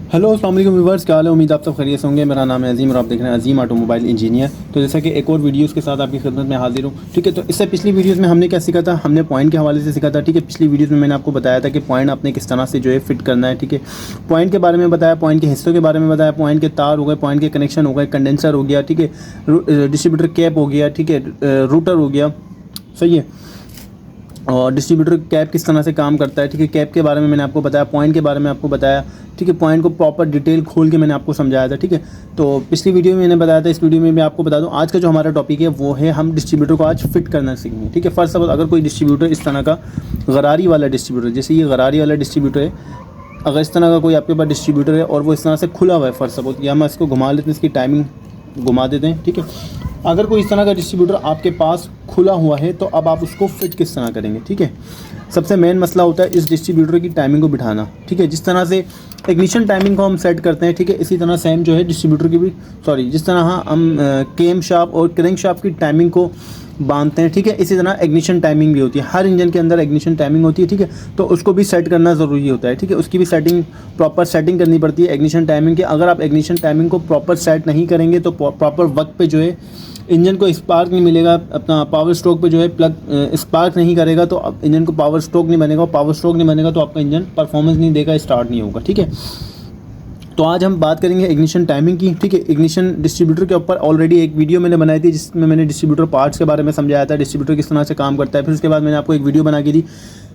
Hello अस्सलाम वालेकुम viewers, क्या हाल है। उम्मीद आप सब खैरियत से होंगे। मेरा नाम है अजीम और आप देख रहे हैं अजीम ऑटोमोबाइल इंजीनियर। तो जैसा कि एक और वीडियोस के साथ आपकी खिदमत में हाजिर हूँ। ठीक है, तो इससे पिछली वीडियोस में हमने क्या सीखा था, हमने पॉइंट के हवाले से सीखा था। ठीक है, पिछली वीडियोस में मैंने आपको बताया था कि पॉइंट आपने किस तरह से जो है फिट करना है। ठीक है, पॉइंट के बारे में बताया, पॉइंट के हिस्सों के बारे में बताया, पॉइंट के तार हो गए, पॉइंट के कनेक्शन हो गए, कंडेंसर हो गया, ठीक है, डिस्ट्रीब्यूटर कैप हो गया, ठीक है, रूटर हो गया, सही है। और डिस्ट्रीब्यूटर कैप किस तरह से काम करता है। ठीक है, कैप के बारे में मैंने आपको बताया, पॉइंट के बारे में आपको बताया। ठीक है, पॉइंट को प्रॉपर डिटेल खोल के मैंने आपको समझाया था। ठीक है, तो पिछली वीडियो में मैंने बताया था, इस वीडियो में मैं आपको बता दूं आज का जो हमारा टॉपिक है वो है हम डिस्ट्रीब्यूटर को आज फिट करना सीखेंगे। ठीक है, फर्स्ट ऑफ ऑल अगर कोई डिस्ट्रीब्यूटर इस तरह का गरारी वाला डिस्ट्रीब्यूटर, जैसे ये गरारी वाला डिस्ट्रीब्यूटर है, अगर इस तरह का कोई आपके पास डिस्ट्रीब्यूटर है और वो इस तरह से खुला हुआ है, फर्स्ट ऑफ ऑल या हम इसको घुमा लेते हैं, इसकी टाइमिंग घुमा देते हैं। ठीक है, अगर कोई इस तरह का डिस्ट्रीब्यूटर आपके पास खुला हुआ है तो अब आप उसको फिट किस तरह करेंगे। ठीक है, सबसे मेन मसला होता है इस डिस्ट्रीब्यूटर की टाइमिंग को बिठाना। ठीक है, जिस तरह से इग्निशन टाइमिंग को हम सेट करते हैं, ठीक है, इसी तरह सेम जो है डिस्ट्रीब्यूटर की भी जिस तरह हम केम शाफ्ट और क्रैंक शाफ्ट की टाइमिंग को बांधते हैं। ठीक है, इसी तरह इग्निशन टाइमिंग भी होती है, हर इंजन के अंदर इग्निशन टाइमिंग होती है। ठीक है, तो उसको भी सेट करना ज़रूरी होता है। ठीक है, उसकी भी प्रॉपर सेटिंग करनी पड़ती है इग्निशन टाइमिंग की। अगर आप इग्निशन टाइमिंग को प्रॉपर सेट नहीं करेंगे तो प्रॉपर वक्त पे जो है इंजन को स्पार्क नहीं मिलेगा, अपना पावर स्ट्रोक पे जो है प्लग स्पार्क नहीं करेगा तो इंजन को पावर स्ट्रोक नहीं बनेगा, पावर स्ट्रोक नहीं बनेगा तो आपका इंजन परफॉर्मेंस नहीं देगा, स्टार्ट नहीं होगा। ठीक है, तो आज हम बात करेंगे इग्निशन टाइमिंग की। ठीक है, इग्निशन डिस्ट्रीब्यूटर के ऊपर ऑलरेडी एक वीडियो मैंने बनाई थी जिसमें मैंने डिस्ट्रीब्यूटर पार्ट्स के बारे में समझाया था, डिस्ट्रीब्यूटर किस तरह से काम करता है। फिर उसके बाद मैंने आपको एक वीडियो बना के दी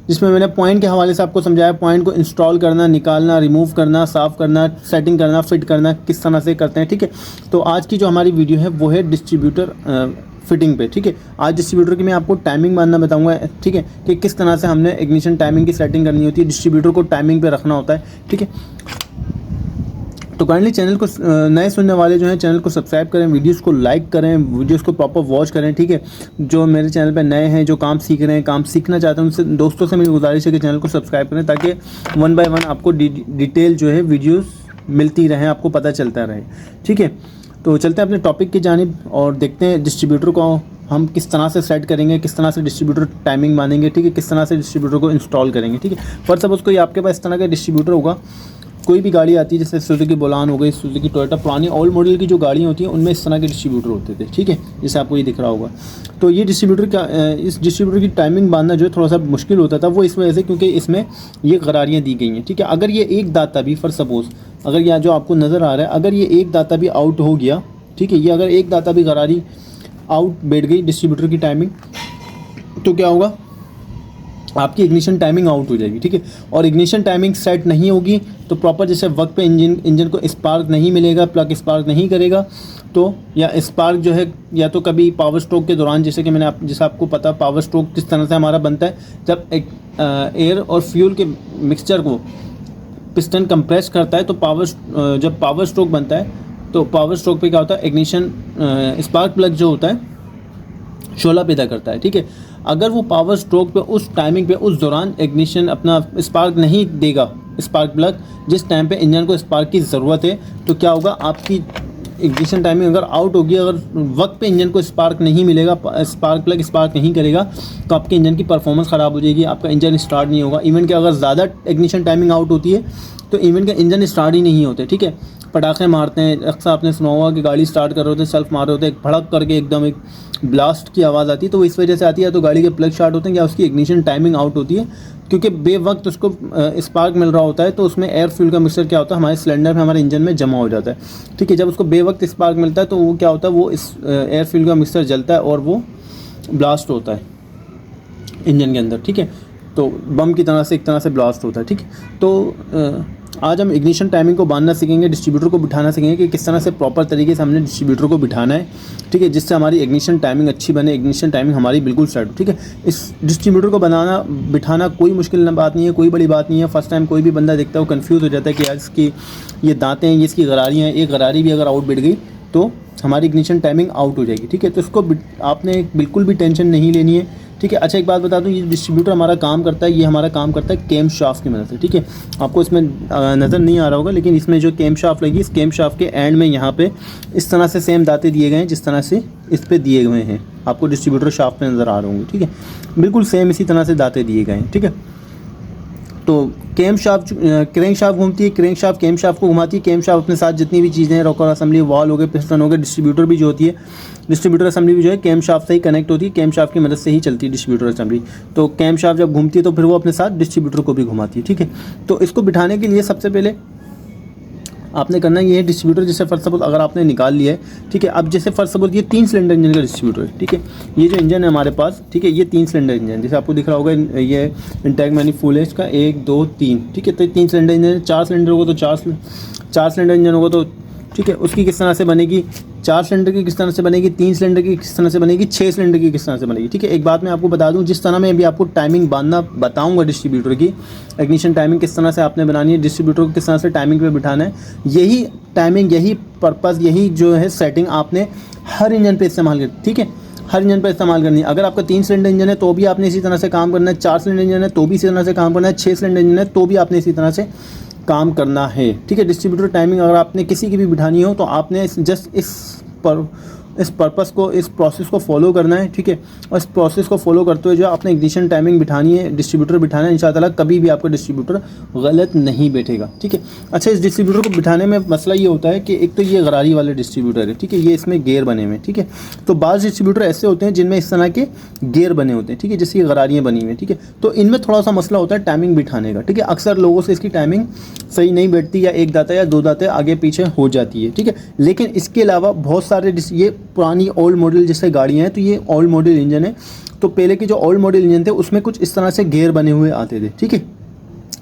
जिसमें मैंने पॉइंट के हवाले से आपको समझाया, पॉइंट को इंस्टॉल करना, निकालना, रिमूव करना, साफ़ करना, सेटिंग करना, फिट करना किस तरह से करते हैं। ठीक है, तो आज की जो हमारी वीडियो है वो है डिस्ट्रीब्यूटर फिटिंग पे। ठीक है, आज डिस्ट्रीब्यूटर की मैं आपको टाइमिंग बांधना बताऊंगा। ठीक है, कि किस तरह से हमने इग्निशन टाइमिंग की सेटिंग करनी होती है, डिस्ट्रीब्यूटर को टाइमिंग पे रखना होता है। ठीक है, तो काइंडली चैनल को नए सुनने वाले जो हैं चैनल को सब्सक्राइब करें, वीडियोस को लाइक करें, वीडियोस को प्रॉपर वॉच करें। ठीक है, जो मेरे चैनल पे नए हैं, जो काम सीख रहे हैं, काम सीखना चाहते हैं, उनसे दोस्तों से मेरी गुजारिश है कि चैनल को सब्सक्राइब करें ताकि वन बाय वन आपको डिटेल जो है वीडियोस मिलती रहें, आपको पता चलता रहे। ठीक है, तो चलते हैं अपने टॉपिक की जानिब और देखते हैं डिस्ट्रीब्यूटर को हम किस तरह से सेट करेंगे, किस तरह से डिस्ट्रीब्यूटर टाइमिंग मानेंगे। ठीक है, किस तरह से डिस्ट्रीब्यूटर को इंस्टॉल करेंगे। ठीक है, फर्स्ट सपोज कोई आपके पास इस तरह का डिस्ट्रीब्यूटर होगा, कोई भी गाड़ी आती है जैसे सुजुकी बोलान हो गई, सुजुकी टोयोटा, पुरानी ओल्ड मॉडल की जो गाड़ियाँ होती हैं उनमें इस तरह के डिस्ट्रीब्यूटर होते थे। ठीक है, जैसे आपको ये दिख रहा होगा। तो ये डिस्ट्रीब्यूटर का इस डिस्ट्रीब्यूटर की टाइमिंग बांधना जो है थोड़ा सा मुश्किल होता था, वो इस वजह से क्योंकि इसमें ये गरारियाँ दी गई हैं। ठीक है, अगर ये एक दाता भी फॉर सपोज़ अगर यह जो आपको नज़र आ रहा है, अगर ये एक दाता भी आउट हो गया, ठीक है, ये अगर एक दाता भी गरारी आउट बैठ गई डिस्ट्रीब्यूटर की टाइमिंग, तो क्या होगा, आपकी इग्निशन टाइमिंग आउट हो जाएगी। ठीक है, और इग्निशन टाइमिंग सेट नहीं होगी तो प्रॉपर जैसे वक्त पे इंजन को स्पार्क नहीं मिलेगा, प्लग स्पार्क नहीं करेगा, तो या स्पार्क जो है या तो कभी पावर स्ट्रोक के दौरान, जैसे कि जैसे आपको पता पावर स्ट्रोक किस तरह से हमारा बनता है, जब एक एयर और फ्यूल के मिक्सचर को पिस्टन कंप्रेस करता है तो जब पावर स्ट्रोक बनता है तो पावर स्ट्रोक पे क्या होता है, इग्निशन स्पार्क प्लग जो होता है शोला पैदा करता है। ठीक है, अगर वो पावर स्ट्रोक पे उस टाइमिंग पे उस दौरान इग्निशन अपना स्पार्क नहीं देगा, स्पार्क प्लग जिस टाइम पे इंजन को स्पार्क की ज़रूरत है, तो क्या होगा, आपकी इग्निशन टाइमिंग अगर आउट होगी, अगर वक्त पे इंजन को स्पार्क नहीं मिलेगा, स्पार्क प्लग स्पार्क नहीं करेगा, तो आपके इंजन की परफॉर्मेंस ख़राब हो जाएगी, आपका इंजन स्टार्ट नहीं होगा। इवन कि अगर ज़्यादा इग्निशन टाइमिंग आउट होती है तो इवन के इंजन स्टार्ट ही नहीं होते। ठीक है, पटाखे मारते हैं, अक्सर आपने सुना होगा कि गाड़ी स्टार्ट कर रहे होते, सेल्फ मार रहे होते, एक भड़क करके एकदम एक ब्लास्ट की आवाज़ आती है, तो वो इस वजह से आती है, तो गाड़ी के प्लग स्टार्ट होते हैं या उसकी इग्निशन टाइमिंग आउट होती है, क्योंकि बेवक्त उसको स्पार्क मिल रहा होता है, तो उसमें एयर फ्यूल का मिक्सचर क्या होता है, हमारे सिलेंडर में, हमारे इंजन में जमा हो जाता है। ठीक है, जब उसको बेवक्त स्पार्क मिलता है तो वो क्या होता है, वो इस एयर फ्यूल का मिक्सचर जलता है और वो ब्लास्ट होता है इंजन के अंदर। ठीक है, तो बम की तरह से एक तरह से ब्लास्ट होता है। ठीक है, तो आज हम इग्निशन टाइमिंग को बांधना सीखेंगे, डिस्ट्रीब्यूटर को बिठाना सीखेंगे कि किस तरह से प्रॉपर तरीके से हमने डिस्ट्रीब्यूटर को बिठाना है। ठीक है, जिससे हमारी इग्निशन टाइमिंग अच्छी बने, इग्निशन टाइमिंग हमारी बिल्कुल सेट हो। ठीक है, इस डिस्ट्रीब्यूटर को बिठाना कोई मुश्किल बात नहीं है, कोई बड़ी बात नहीं है। फर्स्ट टाइम कोई भी बंदा देखता है वो कन्फ्यूज़ हो जाता है कि यार इसकी ये दांतें हैं, ये इसकी गरारियाँ हैं, एक गरारी भी अगर आउट बैठ गई तो हमारी इग्निशन टाइमिंग आउट हो जाएगी। ठीक है, तो इसको आपने बिल्कुल भी टेंशन नहीं लेनी है। ठीक है, अच्छा एक बात बता दूं, ये डिस्ट्रीब्यूटर हमारा काम करता है, ये हमारा काम करता है कैम शाफ्ट की मदद से। ठीक है, आपको इसमें नज़र नहीं आ रहा होगा, लेकिन इसमें जो कैम शाफ्ट लगी, इस कैम शाफ्ट के एंड में यहाँ पे इस तरह से सेम दांते दिए गए हैं जिस तरह से इस पे दिए हुए हैं, आपको डिस्ट्रीब्यूटर शाफ्ट पे नज़र आ रहे होंगे। ठीक है, बिल्कुल सेम इसी तरह से दांते दिए गए हैं। ठीक है, तो कैम शाफ्ट क्रैंक शाफ्ट घूमती है, क्रैंक शाफ्ट कैम शाफ्ट को घुमाती है, कैम शाफ्ट अपने साथ जितनी भी चीज़ें हैं, रॉकर असेंबली, वॉल हो गए, पिस्टन हो गए, डिस्ट्रीब्यूटर भी जो होती है, डिस्ट्रीब्यूटर असेंबली भी जो है कैम शाफ्ट से ही कनेक्ट होती है, कैम शाफ्ट की मदद से ही चलती है डिस्ट्रीब्यूटर असेंबली। तो कैम शाफ्ट जब घूमती है तो फिर वो अपने साथ डिस्ट्रीब्यूटर को भी घुमाती है, ठीक है। तो इसको बिठाने के लिए सबसे पहले आपने करना ये है, डिस्ट्रीब्यूटर जैसे फर्स्ट सपोज अगर आपने निकाल लिया है, ठीक है। अब जैसे फर्स्ट सपोज ये 3 सिलेंडर इंजन का डिस्ट्रीब्यूटर है, ठीक है। ये जो इंजन है हमारे पास, ठीक है, ये 3 सिलेंडर इंजन, जैसे आपको दिख रहा होगा ये इंटैक मैनिफोल्ड है इसका 1 2 3, ठीक है। तो 3 सिलेंडर इंजन है, 4 सिलेंडर होगा तो 4 सिलेंडर इंजन होगा तो, ठीक है, उसकी किस तरह से बनेगी, 4 सिलेंडर की किस तरह से बनेगी, 3 सिलेंडर की किस तरह से बनेगी, 6 सिलेंडर की किस तरह से बनेगी, ठीक है। एक बात मैं आपको बता दूं, जिस तरह मैं अभी आपको टाइमिंग बांधना बताऊंगा डिस्ट्रीब्यूटर की, इग्निशन टाइमिंग किस तरह से आपने बनानी है, डिस्ट्रीब्यूटर को किस तरह से टाइमिंग पे बिठाना है, यही टाइमिंग, यही पर्पज़, यही जो है सेटिंग आपने हर इंजन पे इस्तेमाल कर, ठीक है, हर इंजन पर इस्तेमाल करनी है। अगर आपका 3 सिलेंडर इंजन है तो भी आपने इसी तरह से काम करना है, 4 सिलेंडर इंजन है तो भी इसी तरह से काम करना है, 6 सिलेंडर इंजन है तो भी आपने इसी तरह से काम करना है, ठीक है। डिस्ट्रीब्यूटर टाइमिंग अगर आपने किसी की भी बिठानी हो तो आपने जस्ट इस पर्पस को, इस प्रोसेस को फॉलो करना है, ठीक है। और इस प्रोसेस को फॉलो करते हुए जो आपने इग्निशन टाइमिंग बिठानी है, डिस्ट्रीब्यूटर बिठाना है, इंशाअल्लाह कभी भी आपका डिस्ट्रीब्यूटर गलत नहीं बैठेगा, ठीक है। अच्छा, इस डिस्ट्रीब्यूटर को बिठाने में मसला ये होता है कि एक तो ये गरारी वाले डिस्ट्रीब्यूटर है, ठीक है, ये इसमें गेयर बने हुए हैं, ठीक है। तो बाज़ डिस्ट्रीब्यूटर ऐसे होते हैं जिनमें इस तरह के गेयर बने होते हैं, ठीक है, जैसे ये गरारियाँ बनी हुई हैं, ठीक है। तो इनमें थोड़ा सा मसला होता है टाइमिंग बिठाने का, ठीक है। अक्सर लोगों से इसकी टाइमिंग सही नहीं बैठती, या एक दाता या 2 दाते आगे पीछे हो जाती है, ठीक है। लेकिन इसके अलावा बहुत सारे ये पुरानी ओल्ड मॉडल जैसे गाड़ियाँ हैं, तो ये ओल्ड मॉडल इंजन है। तो पहले के जो ओल्ड मॉडल इंजन थे उसमें कुछ इस तरह से गेयर बने हुए आते थे, ठीक है।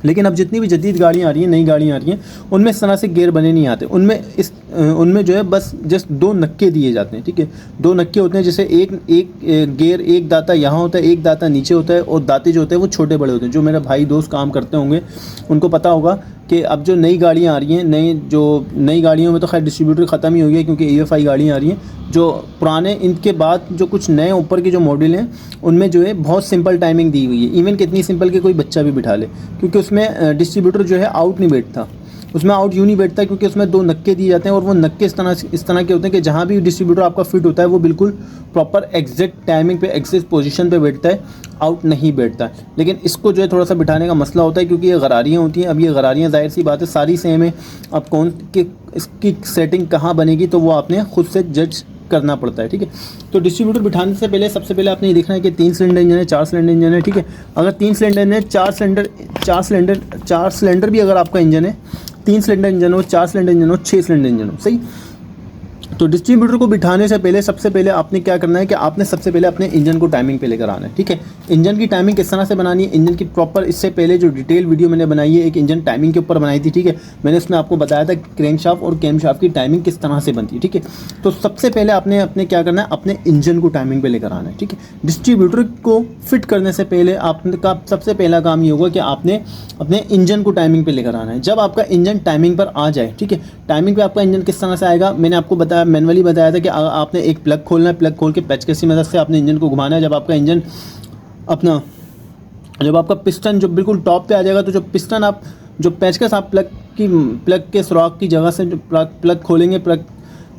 लेकिन अब जितनी भी जदीद गाड़ियाँ आ रही हैं, नई गाड़ियाँ आ रही हैं, उनमें इस तरह से गेयर बने नहीं आते। उनमें जो है बस जस्ट 2 नक्के दिए जाते हैं, ठीक है। 2 नक्के होते हैं, जैसे एक गेयर, एक दाता यहाँ होता है, एक दाता नीचे होता है, और दाते जो होते हैं वो छोटे बड़े होते हैं। जो मेरे भाई दोस्त काम करते होंगे उनको पता होगा कि अब जो नई गाड़ियाँ आ रही हैं, नई गाड़ियों में तो खैर डिस्ट्रीब्यूटर ख़त्म ही हो गया क्योंकि EFI गाड़ियाँ आ रही हैं। जो पुराने, इनके बाद जो कुछ नए ऊपर के जो मॉडल हैं उनमें जो है बहुत सिंपल टाइमिंग दी हुई है, इवन कितनी सिंपल कि कोई बच्चा भी बिठा ले, क्योंकि उसमें डिस्ट्रीब्यूटर जो है आउट नहीं बैठता। उसमें आउट यूँ नहीं बैठता क्योंकि उसमें 2 नक्के दिए जाते हैं, और वो नक्के इस तरह के होते हैं कि जहाँ भी डिस्ट्रीब्यूटर आपका फिट होता है वो बिल्कुल प्रॉपर एग्जैक्ट टाइमिंग पे, एग्जैक्ट पोजीशन पे बैठता है, आउट नहीं बैठता है। लेकिन इसको जो है थोड़ा सा बिठाने का मसला होता है क्योंकि ये गरारियाँ होती हैं। अब ये गरारियाँ जाहिर सी बात है सारी सेम है, अब कौन के इसकी सेटिंग कहाँ बनेगी तो वो आपने खुद से जज करना पड़ता है, ठीक है। तो डिस्ट्रीब्यूटर बिठाने से पहले सबसे पहले आपने ये देखना है कि 3 सिलेंडर इंजन है, 4 सिलेंडर इंजन है, ठीक है। अगर 3 सिलेंडर इंजन है, 4 सिलेंडर भी अगर आपका इंजन है, 3 सिलेंडर इंजन हो, 4 सिलेंडर इंजन हो, 6 सिलेंडर इंजन हो, सही। तो डिस्ट्रीब्यूटर को बिठाने से पहले सबसे पहले आपने क्या करना है कि आपने सबसे पहले अपने इंजन को टाइमिंग पे लेकर आना है, ठीक है। इंजन की टाइमिंग किस तरह से बनानी है, इंजन की प्रॉपर, इससे पहले जो डिटेल वीडियो मैंने बनाई है एक इंजन टाइमिंग के ऊपर बनाई थी, ठीक है। मैंने उसमें आपको बताया था क्रैंकशाफ्ट और कैमशाफ्ट की टाइमिंग किस तरह से बनती है, ठीक है। तो सबसे पहले आपने अपने क्या करना है, अपने इंजन को टाइमिंग पे लेकर आना है, ठीक है। डिस्ट्रीब्यूटर को फिट करने से पहले आपका सबसे पहला काम ये होगा कि आपने अपने इंजन को टाइमिंग पे लेकर आना है। जब आपका इंजन टाइमिंग पर आ जाए, ठीक है, टाइमिंग पे आपका इंजन किस तरह से आएगा, मैंने आपको बताया, मैनुअली बताया था कि आपने एक प्लग खोलना है, प्लग खोल के पेचकस की मदद से आपने इंजन को घुमाना है। जब आपका इंजन जब आपका पिस्टन जो बिल्कुल टॉप पे आ जाएगा, तो जो पिस्टन आप, जो पेचकस आप प्लग के सुराख की जगह से जो प्लग खोलेंगे, प्लग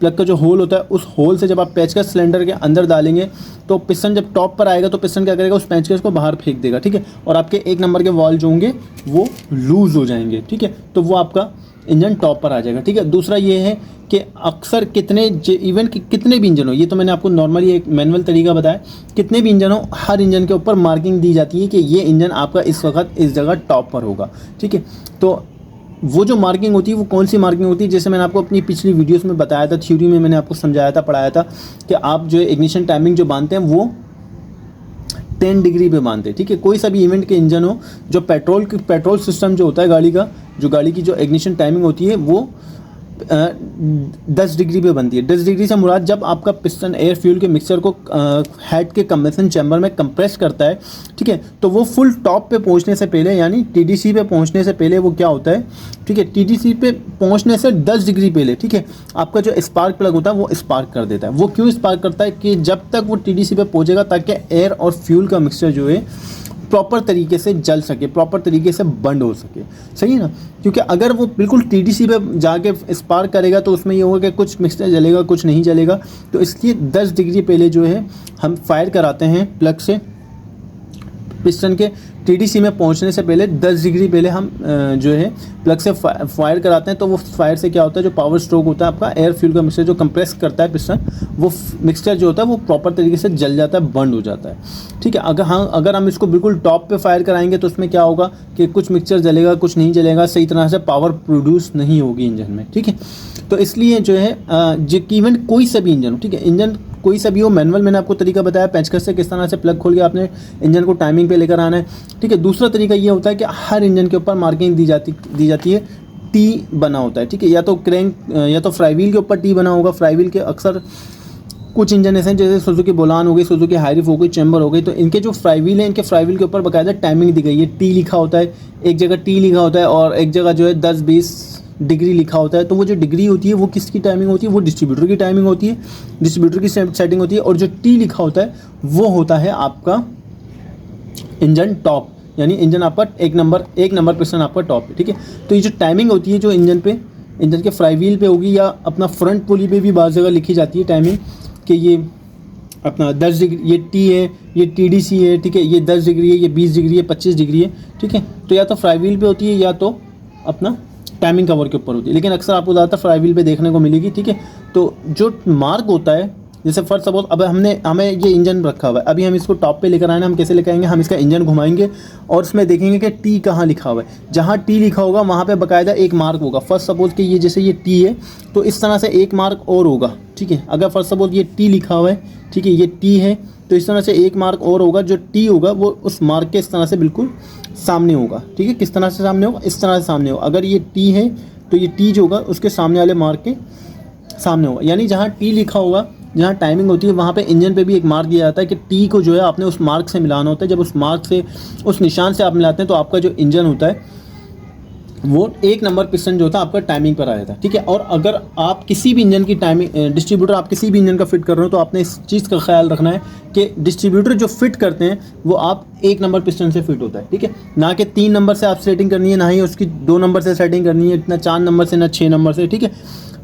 का जो होल होता है उस होल से जब आप पेचकस सिलेंडर के अंदर डालेंगे तो पिस्टन जब टॉप पर आएगा तो पिस्टन क्या करेगा, उस पेचकस को बाहर फेंक देगा, ठीक है। और आपके 1 नंबर के वॉल्व जो होंगे वो लूज़ हो जाएंगे, ठीक है। तो वो आपका इंजन टॉप पर आ जाएगा, ठीक है। दूसरा ये है कि अक्सर कितने भी इंजन हो, ये तो मैंने आपको नॉर्मली एक मैनुअल तरीका बताया, कितने भी इंजन हो, हर इंजन के ऊपर मार्किंग दी जाती है कि ये इंजन आपका इस वक्त इस जगह टॉप पर होगा, ठीक है। तो वो जो मार्किंग होती है वो कौन सी मार्किंग होती है, जैसे मैंने आपको अपनी पिछली वीडियोस में बताया था, थ्योरी में मैंने आपको समझाया था, पढ़ाया था कि आप जो इग्निशन टाइमिंग जो बांधते हैं वो 10 डिग्री पे बांधते हैं, ठीक है। कोई सा भी इवेंट के इंजन हो, जो पेट्रोल सिस्टम जो होता है गाड़ी का, जो गाड़ी की जो इग्निशन टाइमिंग होती है वो 10 डिग्री पे बनती है। 10 डिग्री से मुराद जब आपका पिस्टन एयर फ्यूल के मिक्सचर को हेड के कंप्रेशन चैम्बर में कंप्रेस करता है, ठीक है, तो वो फुल टॉप पे पहुंचने से पहले, यानी TDC पे पहुंचने से पहले वो क्या होता है, ठीक है, TDC पे पहुंचने से 10 डिग्री पहले, ठीक है, आपका जो स्पार्क प्लग होता है वो स्पार्क कर देता है। वो क्यों स्पार्क करता है कि जब तक वो TDC पे पहुंचेगा ताकि एयर और फ्यूल का मिक्सचर जो है प्रॉपर तरीके से जल सके, प्रॉपर तरीके से बंद हो सके, सही है ना। क्योंकि अगर वो बिल्कुल TDC पे जाके स्पार्क करेगा तो उसमें ये होगा कि कुछ मिक्सचर जलेगा, कुछ नहीं जलेगा। तो इसलिए 10 डिग्री पहले जो है हम फायर कराते हैं प्लग से, पिस्टन के टीडीसी में पहुंचने से पहले 10 डिग्री पहले हम जो है प्लग से फायर कराते हैं। तो वो फायर से क्या होता है, जो पावर स्ट्रोक होता है आपका एयर फ्यूल का मिक्सचर जो कंप्रेस करता है पिस्टन, वो मिक्सचर जो होता है वो प्रॉपर तरीके से जल जाता है, बर्न हो जाता है। ठीक है, अगर हम इसको बिल्कुल टॉप पे फायर कराएंगे तो उसमें क्या होगा कि कुछ मिक्सचर जलेगा, कुछ नहीं जलेगा, सही तरह से पावर प्रोड्यूस नहीं होगी इंजन में। ठीक है, तो इसलिए जो है इवन कोई सा भी इंजन हो, ठीक है, इंजन कोई सा भी हो, मैनुअल मैंने आपको तरीका बताया पेंचकस से किस तरह से प्लग खोल के आपने इंजन को टाइमिंग पे लेकर आना है। ठीक है, दूसरा तरीका ये होता है कि हर इंजन के ऊपर मार्किंग दी जाती है, टी बना होता है। ठीक है, या तो क्रैंक या तो फ्राईव्हील के ऊपर टी बना होगा। फ्राईव्हील के अक्सर कुछ इंजन ऐसे हैं जैसे सुजुकी बोलान हो गई, सुजुकी हाईरिफ हो गई, चैम्बर हो गई, तो इनके जो फ्राईव्हील है, इनके फ्राईव्हील के ऊपर बाकायदा टाइमिंग दी गई है, टी लिखा होता है, एक जगह टी लिखा होता है और एक जगह जो है 10-20 डिग्री लिखा होता है। तो वो जो डिग्री होती है वो किसकी टाइमिंग होती है, वो डिस्ट्रीब्यूटर की टाइमिंग होती है, डिस्ट्रीब्यूटर की सेटिंग होती है। और जो टी लिखा होता है वो होता है आपका इंजन टॉप, यानी इंजन आपका एक नंबर पिस्टन आपका टॉप है। ठीक है, तो ये जो टाइमिंग होती है जो इंजन के फ्राईव्हील पे होगी या अपना फ्रंट पुली पे भी बाज़ जगह लिखी जाती है टाइमिंग कि ये अपना 10 डिग्री, ये टी है, ये टीडीसी है। ठीक है, ये 10 डिग्री है, ये 20 डिग्री है, 25 डिग्री है। ठीक है, तो या तो फ्राईव्हील पे होती है या तो अपना टाइमिंग कवर के ऊपर होती है, लेकिन अक्सर आपको ज़्यादातर फ्राईव्हील पे देखने को मिलेगी। ठीक है, तो जो मार्क होता है, जैसे फर्स्ट सपोज अब हमें ये इंजन रखा हुआ है, अभी हम इसको टॉप पे लेकर आए ना, हम कैसे लेकर आएंगे, हम इसका इंजन घुमाएंगे और उसमें देखेंगे कि टी कहाँ लिखा हुआ है। जहाँ टी लिखा होगा वहाँ पे बाकायदा एक मार्क होगा। फर्स्ट सपोज कि ये जैसे ये टी है तो इस तरह से एक मार्क और होगा। ठीक है, अगर फर्स्ट सपोज ये टी लिखा हुआ है, ठीक है, ये टी है, तो इस तरह से एक मार्क और होगा। जो टी होगा वो उस मार्क के इस तरह से बिल्कुल सामने होगा। ठीक है, किस तरह से सामने होगा, इस तरह से सामने होगा। अगर ये टी है तो ये टी जो होगा उसके सामने वाले मार्क के सामने होगा, यानी जहाँ टी लिखा होगा, जहाँ टाइमिंग होती है वहाँ पे इंजन पे भी एक मार्क दिया जाता है कि टी को जो है आपने उस मार्क से मिलाना होता है। जब उस मार्क से, उस निशान से आप मिलाते हैं तो आपका जो इंजन होता है वो एक नंबर पिस्टन जो होता है आपका टाइमिंग पर आ जाता है। ठीक है, और अगर आप किसी भी इंजन की टाइमिंग डिस्ट्रीब्यूटर आप किसी भी इंजन का फिट कर रहे हो तो आपने इस चीज़ का ख्याल रखना है कि डिस्ट्रीब्यूटर जो फिट करते हैं वो आप एक नंबर पिस्टन से फिट होता है। ठीक है, ना कि 3 नंबर से आप सेटिंग करनी है, ना ही उसकी 2 नंबर से सेटिंग करनी है, ना 4 नंबर से, ना 6 नंबर से। ठीक है,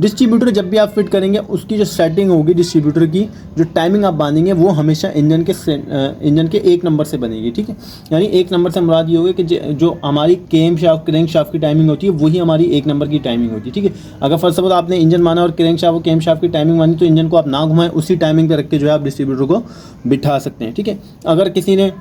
डिस्ट्रीब्यूटर जब भी आप फिट करेंगे उसकी जो सेटिंग होगी डिस्ट्रीब्यूटर की, जो टाइमिंग आप बांधेंगे वो हमेशा इंजन के 1 नंबर से बनेगी। ठीक है, यानी 1 नंबर से मुराद ये होगी कि जो हमारी क्रैंक शाफ्ट की टाइमिंग होती है वही हमारी 1 नंबर की टाइमिंग होती है। ठीक है, अगर फर्स्ट सपोज आपने इंजन माना और क्रैंक शाफ्ट की टाइमिंग मानी तो इंजन को आप ना घुमाएं, उसी टाइमिंग पर रख के जो है आप डिस्ट्रीब्यूटर को बिठा सकते हैं। ठीक है, अगर किसी ने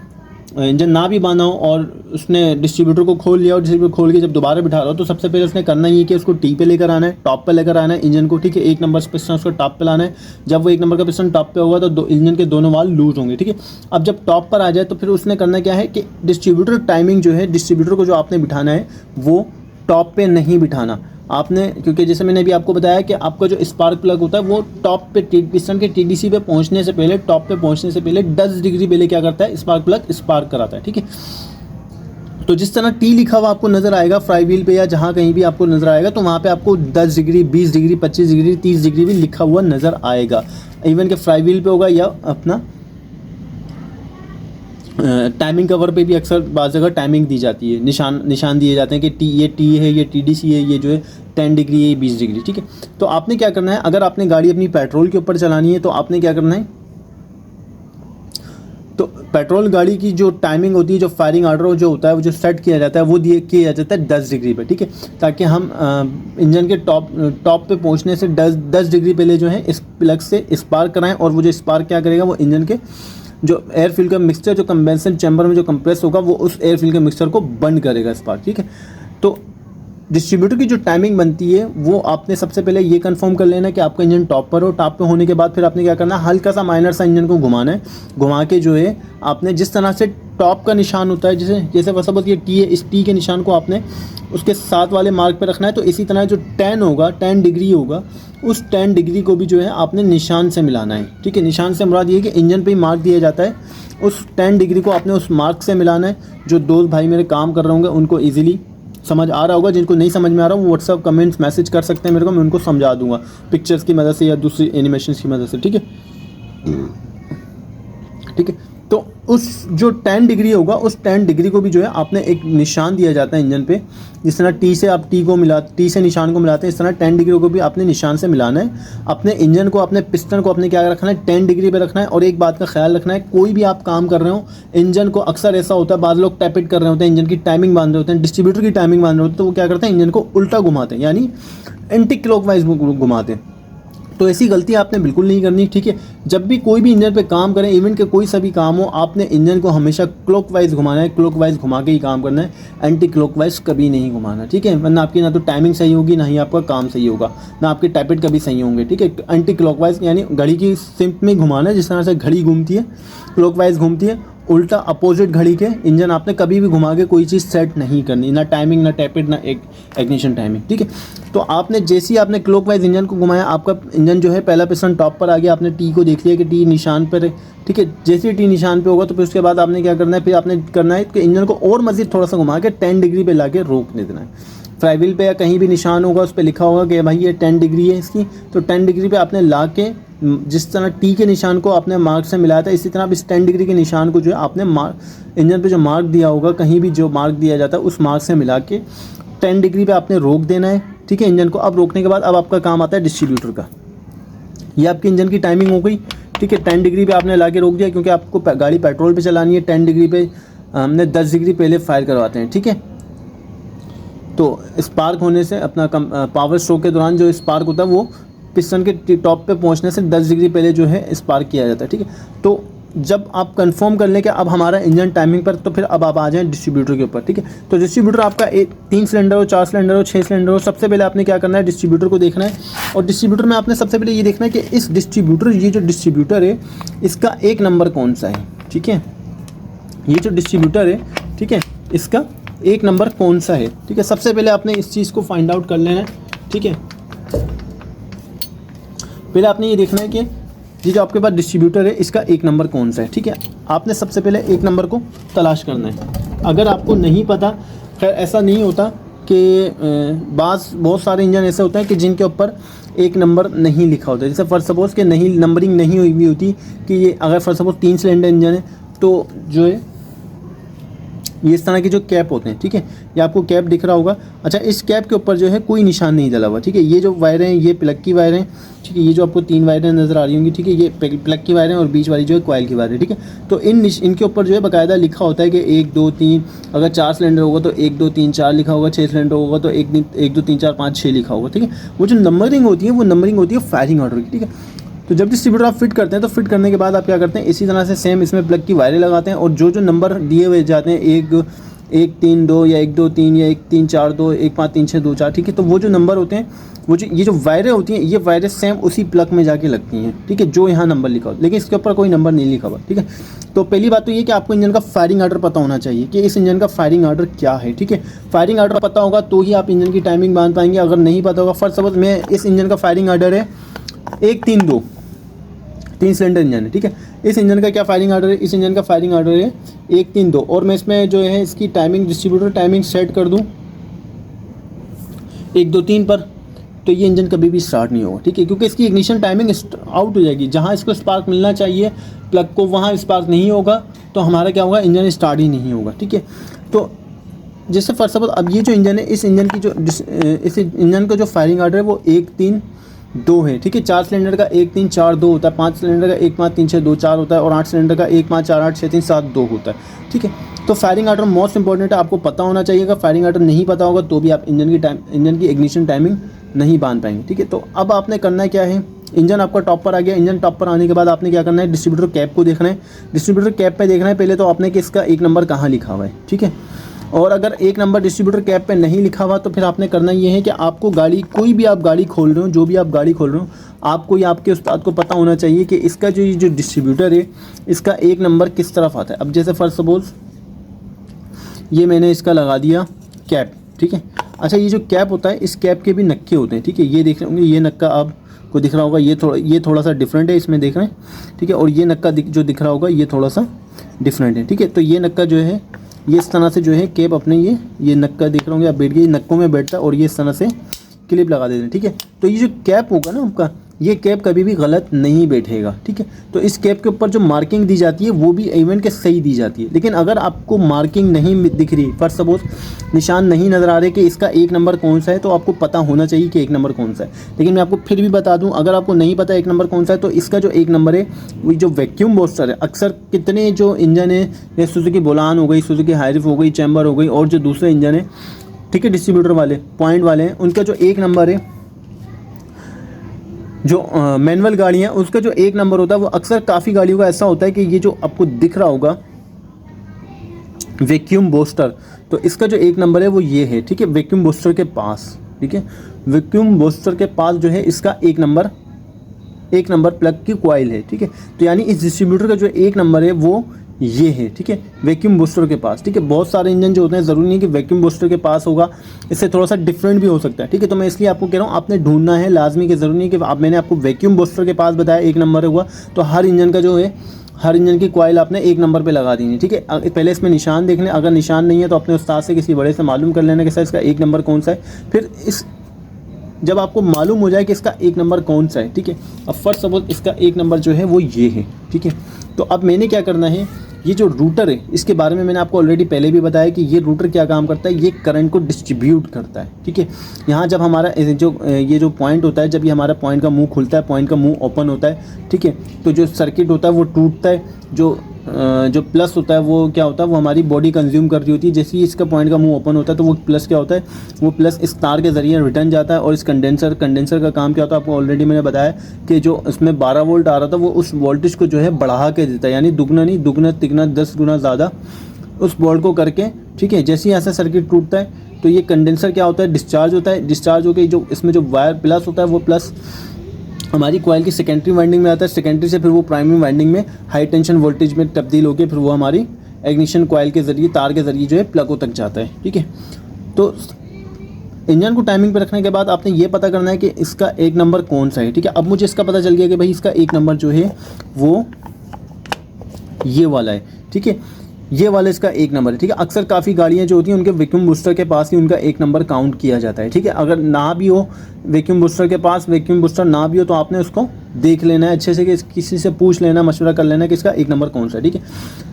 इंजन ना भी बांधा हो और उसने डिस्ट्रीब्यूटर को खोल लिया और डिस्ट्रीब्यूटर खोल के जब दोबारा बिठा रहा हो तो सबसे पहले उसने करना ही है कि उसको टी पे लेकर आना है, टॉप पे लेकर आना है इंजन को। ठीक है, 1 नंबर पिस्टन उसको टॉप पे लाना है। जब वो 1 नंबर का पिस्टन टॉप पे होगा तो इंजन के दोनों वाल लूज होंगे। ठीक है, अब जब टॉप पर आ जाए तो फिर उसने करना क्या है कि डिस्ट्रीब्यूटर टाइमिंग जो है, डिस्ट्रीब्यूटर को जो आपने बिठाना है वो टॉप पे नहीं बिठाना आपने, क्योंकि जैसे मैंने अभी आपको बताया कि आपका जो स्पार्क प्लग होता है वो टॉप पे पिस्टन के टीडीसी पे पहुंचने से पहले, टॉप पे पहुंचने से पहले 10 डिग्री पहले क्या करता है, स्पार्क प्लग स्पार्क कराता है। ठीक है, तो जिस तरह टी लिखा हुआ आपको नज़र आएगा फ्राईव्हील पे या जहाँ कहीं भी आपको नज़र आएगा तो वहाँ पे आपको 10 डिग्री, 20 डिग्री, 25 डिग्री, 30 डिग्री भी लिखा हुआ नज़र आएगा। इवन के फ्राईव्हील पे होगा या अपना टाइमिंग कवर पे भी अक्सर बाज़ जगह टाइमिंग दी जाती है, निशान दिए जाते हैं कि ये टी है, ये टीडीसी है, ये जो है 10 डिग्री है, ये 20 डिग्री। ठीक है, तो आपने क्या करना है, अगर आपने गाड़ी अपनी पेट्रोल के ऊपर चलानी है तो आपने क्या करना है, तो पेट्रोल गाड़ी की जो टाइमिंग होती है, जो फायरिंग आर्डर जो होता है वो जो सेट किया जाता है वो किया जाता है 10 डिग्री पे। ठीक है, ताकि हम इंजन के टॉप पे पहुंचने से 10 डिग्री पहले जो है इस प्लग से स्पार्क कराएं और वो जो स्पार्क क्या करेगा, वो इंजन के जो एयर फ्यूल का मिक्सचर जो कंबेंसन चैम्बर में जो कंप्रेस होगा वो उस एयर फ्यूल के मिक्सचर को बंद करेगा स्पार्क। ठीक है, तो डिस्ट्रीब्यूटर की जो टाइमिंग बनती है वो आपने सबसे पहले ये कंफर्म कर लेना कि आपका इंजन टॉप पर हो। टॉप पे होने के बाद फिर आपने क्या करना है, हल्का सा माइनर सा इंजन को घुमाना है। घुमा के जो है आपने जिस तरह से टॉप का निशान होता है, जैसे सपोज ये टी है, इस टी के निशान को आपने उसके साथ वाले मार्क पे रखना है। तो इसी तरह जो 10 डिग्री होगा उस 10 डिग्री को भी जो है आपने निशान से मिलाना है। ठीक है, निशान से मुराद ये कि इंजन पे ही मार्क दिया जाता है, उस 10 डिग्री को आपने उस मार्क से मिलाना है। जो दोस्त भाई मेरे काम कर रहे होंगे उनको ईजिली समझ आ रहा होगा, जिनको नहीं समझ में आ रहा वो व्हाट्सअप कमेंट्स मैसेज कर सकते हैं मेरे को, मैं उनको समझा दूंगा पिक्चर्स की मदद से या दूसरी एनिमेशन की मदद से। ठीक है, ठीक है, तो उस जो 10 डिग्री होगा उस 10 डिग्री को भी जो है आपने एक निशान दिया जाता है इंजन पे, जिस तरह टी से आप टी से निशान को मिलाते हैं, इस तरह 10 डिग्री को भी आपने निशान से मिलाना है। अपने इंजन को, अपने पिस्टन को अपने क्या रखना है, 10 डिग्री पे रखना है। और एक बात का ख्याल रखना है, कोई भी आप काम कर रहे हो इंजन को, अक्सर ऐसा होता है बाद लोग टैप इट कर रहे होते हैं, इंजन की टाइमिंग बांध रहे होते हैं, डिस्ट्रीब्यूटर की टाइमिंग बांध रहे होते हैं, तो वो क्या करते हैं इंजन को उल्टा घुमाते हैं, यानी एंटी क्लॉकवाइज घुमाते हैं। तो ऐसी गलती आपने बिल्कुल नहीं करनी, ठीक है। जब भी कोई भी इंजन पे काम करें, इवन के कोई सा भी काम हो, आपने इंजन को हमेशा क्लॉकवाइज घुमाना है, क्लॉकवाइज घुमा के ही काम करना है, एंटी क्लॉकवाइज कभी नहीं घुमाना, ठीक है। वरना आपकी ना तो टाइमिंग सही होगी, ना ही आपका काम सही होगा, ना आपके टैपेट कभी सही होंगे, ठीक है। एंटी क्लॉकवाइज यानी घड़ी की सिंप में घुमाना है, जिस तरह से घड़ी घूमती है क्लॉकवाइज घूमती है, उल्टा अपोजिट घड़ी के इंजन आपने कभी भी घुमा के कोई चीज़ सेट नहीं करनी, ना टाइमिंग, ना टैपेट, ना इग्निशन टाइमिंग, ठीक है। तो आपने जैसे ही आपने क्लॉकवाइज इंजन को घुमाया, आपका इंजन जो है पहला पिस्टन टॉप पर आ गया, आपने टी को देख लिया कि टी निशान पर है, ठीक है। जैसे ही टी निशान पे होगा तो फिर उसके बाद आपने क्या करना है, फिर आपने करना है कि इंजन को और मज़ीद थोड़ा सा घुमा के 10 डिग्री पे ला के रोक देना है। फ्लाईव्हील पे या कहीं भी निशान होगा उस पर लिखा होगा कि भाई ये 10 डिग्री है इसकी, तो 10 डिग्री पे आपने ला के, जिस तरह टी के निशान को आपने मार्क से मिलाया था, इसी तरह अब इस 10 डिग्री के निशान को जो है आपने इंजन पे जो मार्क दिया होगा, कहीं भी जो मार्क दिया जाता है उस मार्क से मिला के 10 डिग्री पे आपने रोक देना है, ठीक है, इंजन को। अब रोकने के बाद अब आपका काम आता है डिस्ट्रीब्यूटर का। ये आपकी इंजन की टाइमिंग हो गई, ठीक है। 10 डिग्री पे आपने ला के रोक दिया, क्योंकि आपको गाड़ी पेट्रोल पे चलानी है। 10 डिग्री पे हमने 10 डिग्री पहले फायर करवाते हैं, ठीक है। तो स्पार्क होने से अपना पावर स्ट्रोक के दौरान जो स्पार्क होता है वो पिस्टन के टॉप पे पहुंचने से 10 डिग्री पहले जो है स्पार्क किया जाता है, ठीक है। तो जब आप कंफर्म कर लें कि अब हमारा इंजन टाइमिंग पर, तो फिर अब आप आ जाएं डिस्ट्रीब्यूटर के ऊपर, ठीक है। तो डिस्ट्रीब्यूटर आपका 3 सिलेंडर हो, 4 सिलेंडर हो, 6 सिलेंडर हो, सबसे पहले आपने क्या करना है, डिस्ट्रीब्यूटर को देखना है। और डिस्ट्रीब्यूटर में आपने सबसे पहले ये देखना है कि इस डिस्ट्रीब्यूटर, ये जो डिस्ट्रीब्यूटर है इसका 1 नंबर कौन सा है, ठीक है। ये जो डिस्ट्रीब्यूटर है, ठीक है, इसका 1 नंबर कौन सा है, ठीक है। सबसे पहले आपने इस चीज़ को फाइंड आउट कर लेना है, ठीक है। पहले आपने ये देखना है कि ये जो आपके पास डिस्ट्रीब्यूटर है इसका 1 नंबर कौन सा है, ठीक है। आपने सबसे पहले 1 नंबर को तलाश करना है। अगर आपको नहीं पता, खैर ऐसा नहीं होता कि बहुत सारे इंजन ऐसे होते हैं कि जिनके ऊपर 1 नंबर नहीं लिखा होता है। जैसे फर्स्ट सपोज कि नहीं नंबरिंग नहीं हुई होती कि ये अगर फर्स्ट सपोज 3 सिलेंडर इंजन है तो जो है ये इस तरह के जो कैप होते हैं, ठीक है, ये आपको कैप दिख रहा होगा। अच्छा, इस कैप के ऊपर जो है कोई निशान नहीं डला हुआ, ठीक है। ये जो वायर हैं ये प्लग की वायर हैं, ठीक है। ये जो आपको 3 वायरें नज़र आ रही होंगी, ठीक है, ये प्लग की वायर हैं और बीच वाली जो है कॉइल की वायर है, ठीक है। तो इनके ऊपर जो है बाकायदा लिखा होता है कि 1 2 3, अगर 4 सिलेंडर होगा तो 1 2 3 4 लिखा होगा, 6 सिलेंडर होगा तो 1 2 3 4 5 6 लिखा होगा, ठीक है। वो जो नंबरिंग होती है वो नंबरिंग होती है फायरिंग ऑर्डर की, ठीक है। तो जब डिस्ट्रीब्यूटर आप फिट करते हैं तो फिट करने के बाद आप क्या करते हैं, इसी तरह से सेम इसमें प्लग की वायरें लगाते हैं और जो जो नंबर दिए हुए जाते हैं 1 3 2 या 1 2 3 या 1 3 4 2 1 5 3 6 2 4, ठीक है। तो वो जो नंबर होते हैं, वो जो ये जो वायरें होती हैं, ये वायरें सेम उसी प्लग में जाके लगती हैं, ठीक है, जो यहाँ नंबर लिखा हो, लेकिन इसके ऊपर कोई नंबर नहीं लिखा हुआ, ठीक है। तो पहली बात तो ये कि आपको इंजन का फायरिंग आर्डर पता होना चाहिए कि इस इंजन का फायरिंग आर्डर क्या है, ठीक है। फायरिंग आर्डर पता होगा तो ही आप इंजन की टाइमिंग बांध पाएंगे। अगर नहीं पता होगा, फर्स्ट सपोज मैं इस इंजन का फायरिंग आर्डर है 1 3 2, 3 सिलेंडर इंजन है, ठीक है। इस इंजन का क्या फायरिंग आर्डर है, इस इंजन का फायरिंग आर्डर है 1 3 2 और मैं इसमें जो है इसकी टाइमिंग, डिस्ट्रीब्यूटर टाइमिंग सेट कर दूं 1 2 3 पर, तो ये इंजन कभी भी स्टार्ट नहीं होगा, ठीक है, क्योंकि इसकी इग्निशन टाइमिंग आउट हो जाएगी। जहाँ इसको स्पार्क मिलना चाहिए प्लग को, वहाँ स्पार्क नहीं होगा तो हमारा क्या होगा, इंजन स्टार्ट ही नहीं होगा, ठीक है। तो जैसे फर्स्ट सपोज अब ये जो इंजन है, इस इंजन की जो इस इंजन का जो फायरिंग आर्डर है वो 1 3 2 है, ठीक है। 4 सिलेंडर का 1 3 4 2 होता है, 5 सिलेंडर का 1 5 3 6 2 4 होता है और 8 सिलेंडर का 1 5 4 8 6 3 7 2 होता है, ठीक है। तो फायरिंग आर्डर मोस्ट इंपॉर्टेंट है, आपको पता होना चाहिए। अगर फायरिंग आर्डर नहीं पता होगा तो भी आप इंजन की इग्निशन टाइमिंग नहीं बांध पाएंगे, ठीक है। तो अब आपने करना क्या है, इंजन आपका टॉप पर आ गया। इंजन टॉप पर आने के बाद आपने क्या करना है, डिस्ट्रीब्यूटर कैप को देखना है। डिस्ट्रीब्यूटर कैप पे देखना है पहले तो आपने कि इसका 1 नंबर कहाँ लिखा हुआ है, ठीक है। और अगर 1 नंबर डिस्ट्रीब्यूटर कैप पे नहीं लिखा हुआ तो फिर आपने करना ये है कि आपको गाड़ी, कोई भी आप गाड़ी खोल रहे हो, जो भी आप गाड़ी खोल रहे हो, आपको या आपके उस्ताद को पता होना चाहिए कि इसका जो डिस्ट्रीब्यूटर है इसका 1 नंबर किस तरफ आता है। अब जैसे फर्स्ट सपोज ये मैंने इसका लगा दिया कैप, ठीक है। अच्छा, ये जो कैप होता है इस कैप के भी नक्के होते हैं, ठीक है। ये देख रहे होंगे, ये नक्का आपको दिख रहा होगा, ये थोड़ा सा डिफरेंट है, इसमें देख रहे हैं, ठीक है। और ये नक्का जो दिख रहा होगा ये थोड़ा सा डिफरेंट है, ठीक है। तो ये नक्का जो है ये इस तरह से जो है कैप अपने ये नक्का देख रहे होंगे आप बैठ गए, नक्कों में बैठता है और ये इस तरह से क्लिप लगा देते हैं, ठीक है। तो ये जो कैप होगा ना आपका, ये कैप कभी भी गलत नहीं बैठेगा, ठीक है। तो इस कैप के ऊपर जो मार्किंग दी जाती है वो भी इवन के सही दी जाती है। लेकिन अगर आपको मार्किंग नहीं दिख रही, फर्स्ट सपोज निशान नहीं नज़र आ रहे कि इसका एक नंबर कौन सा है, तो आपको पता होना चाहिए कि एक नंबर कौन सा है। लेकिन मैं आपको फिर भी बता दूं, अगर आपको नहीं पता एक नंबर कौन सा है, तो इसका जो एक नंबर है वो जो वैक्यूम बूस्टर है, अक्सर कितने जो इंजन है, जैसे सुजुकी बोलान हो गई, सुजुकी हाईरिफ हो गई, चैम्बर हो गई, और जो दूसरे इंजन है, ठीक है, डिस्ट्रीब्यूटर वाले, पॉइंट वाले हैं, उनका जो एक नंबर है, जो मैनुअल गाड़ी है उसका जो एक नंबर होता है, वो अक्सर काफ़ी गाड़ियों का ऐसा होता है कि ये जो आपको दिख रहा होगा वैक्यूम बूस्टर, तो इसका जो एक नंबर है वो ये है, ठीक है, वैक्यूम बूस्टर के पास, ठीक है, वैक्यूम बूस्टर के पास जो है इसका एक नंबर प्लग की कॉइल है, ठीक है। तो यानी इस डिस्ट्रीब्यूटर का जो एक नंबर है वो ये है, ठीक है, वैक्यूम बूस्टर के पास, ठीक है। बहुत सारे इंजन जो होते हैं ज़रूरी नहीं कि वैक्यूम बूस्टर के पास होगा, इससे थोड़ा सा डिफरेंट भी हो सकता है, ठीक है। तो मैं इसलिए आपको कह रहा हूँ आपने ढूंढना है लाजमी, कि ज़रूरी नहीं कि आप, मैंने आपको वैक्यूम बूस्टर के पास बताया एक नंबर हुआ, तो हर इंजन का जो है, हर इंजन की कॉइल आपने एक नंबर पे लगा देनी, ठीक है। पहले इसमें निशान देख लें, अगर निशान नहीं है तो अपने उस्ताद से, किसी बड़े से मालूम कर लेना कि सर इसका एक नंबर कौन सा है। फिर जब आपको मालूम हो जाए कि इसका एक नंबर कौन सा है, ठीक है, अब फर्स्ट सपोज इसका एक नंबर जो है वो ये है, ठीक है। तो अब मैंने क्या करना है, ये जो रूटर है इसके बारे में मैंने आपको ऑलरेडी पहले भी बताया कि ये रूटर क्या काम करता है, ये करंट को डिस्ट्रीब्यूट करता है, ठीक है। यहाँ जब हमारा ये जो पॉइंट होता है, जब ये हमारा पॉइंट का मुंह खुलता है, पॉइंट का मुंह ओपन होता है, ठीक है, तो जो सर्किट होता है वो टूटता है, जो प्लस होता है वो क्या होता है, वो हमारी बॉडी कंज्यूम कर रही होती है। जैसे ही इसका पॉइंट का मुंह ओपन होता है तो वो प्लस क्या होता है, वो प्लस इस तार के ज़रिए रिटर्न जाता है। और इस कंडेंसर का काम क्या होता है, आपको ऑलरेडी मैंने बताया कि जो इसमें 12 वोल्ट आ रहा था वो उस वोल्टेज को जो है बढ़ा के देता है, यानी दुगना नहीं, दुगना तिगना 10 गुना ज़्यादा उस वोल्ट को करके, ठीक है। जैसे ही ऐसा सर्किट टूटता है तो ये कंडेंसर क्या होता है, डिस्चार्ज होता है। डिस्चार्ज होकर जो इसमें जो वायर प्लस होता है वो प्लस हमारी कॉइल की सेकेंडरी वाइंडिंग में आता है, सेकेंडरी से फिर वो प्राइमरी वाइंडिंग में हाई टेंशन वोल्टेज में तब्दील होकर फिर वो हमारी इग्निशन कॉइल के ज़रिए, तार के ज़रिए जो है प्लगों तक जाता है, ठीक है। तो इंजन को टाइमिंग पे रखने के बाद आपने ये पता करना है कि इसका एक नंबर कौन सा है, ठीक है। अब मुझे इसका पता चल गया कि भाई इसका एक नंबर जो है वो ये वाला है, ठीक है, ये वाला इसका एक नंबर है, ठीक है। अक्सर काफ़ी गाड़ियाँ जो होती हैं उनके वैक्यूम बूस्टर के पास ही उनका एक नंबर काउंट किया जाता है, ठीक है। अगर ना भी हो वैक्यूम बूस्टर के पास, वैक्यूम बूस्टर ना भी हो, तो आपने उसको देख लेना है अच्छे से, कि किसी से पूछ लेना, मशवरा कर लेना कि इसका एक नंबर कौन सा है, ठीक है।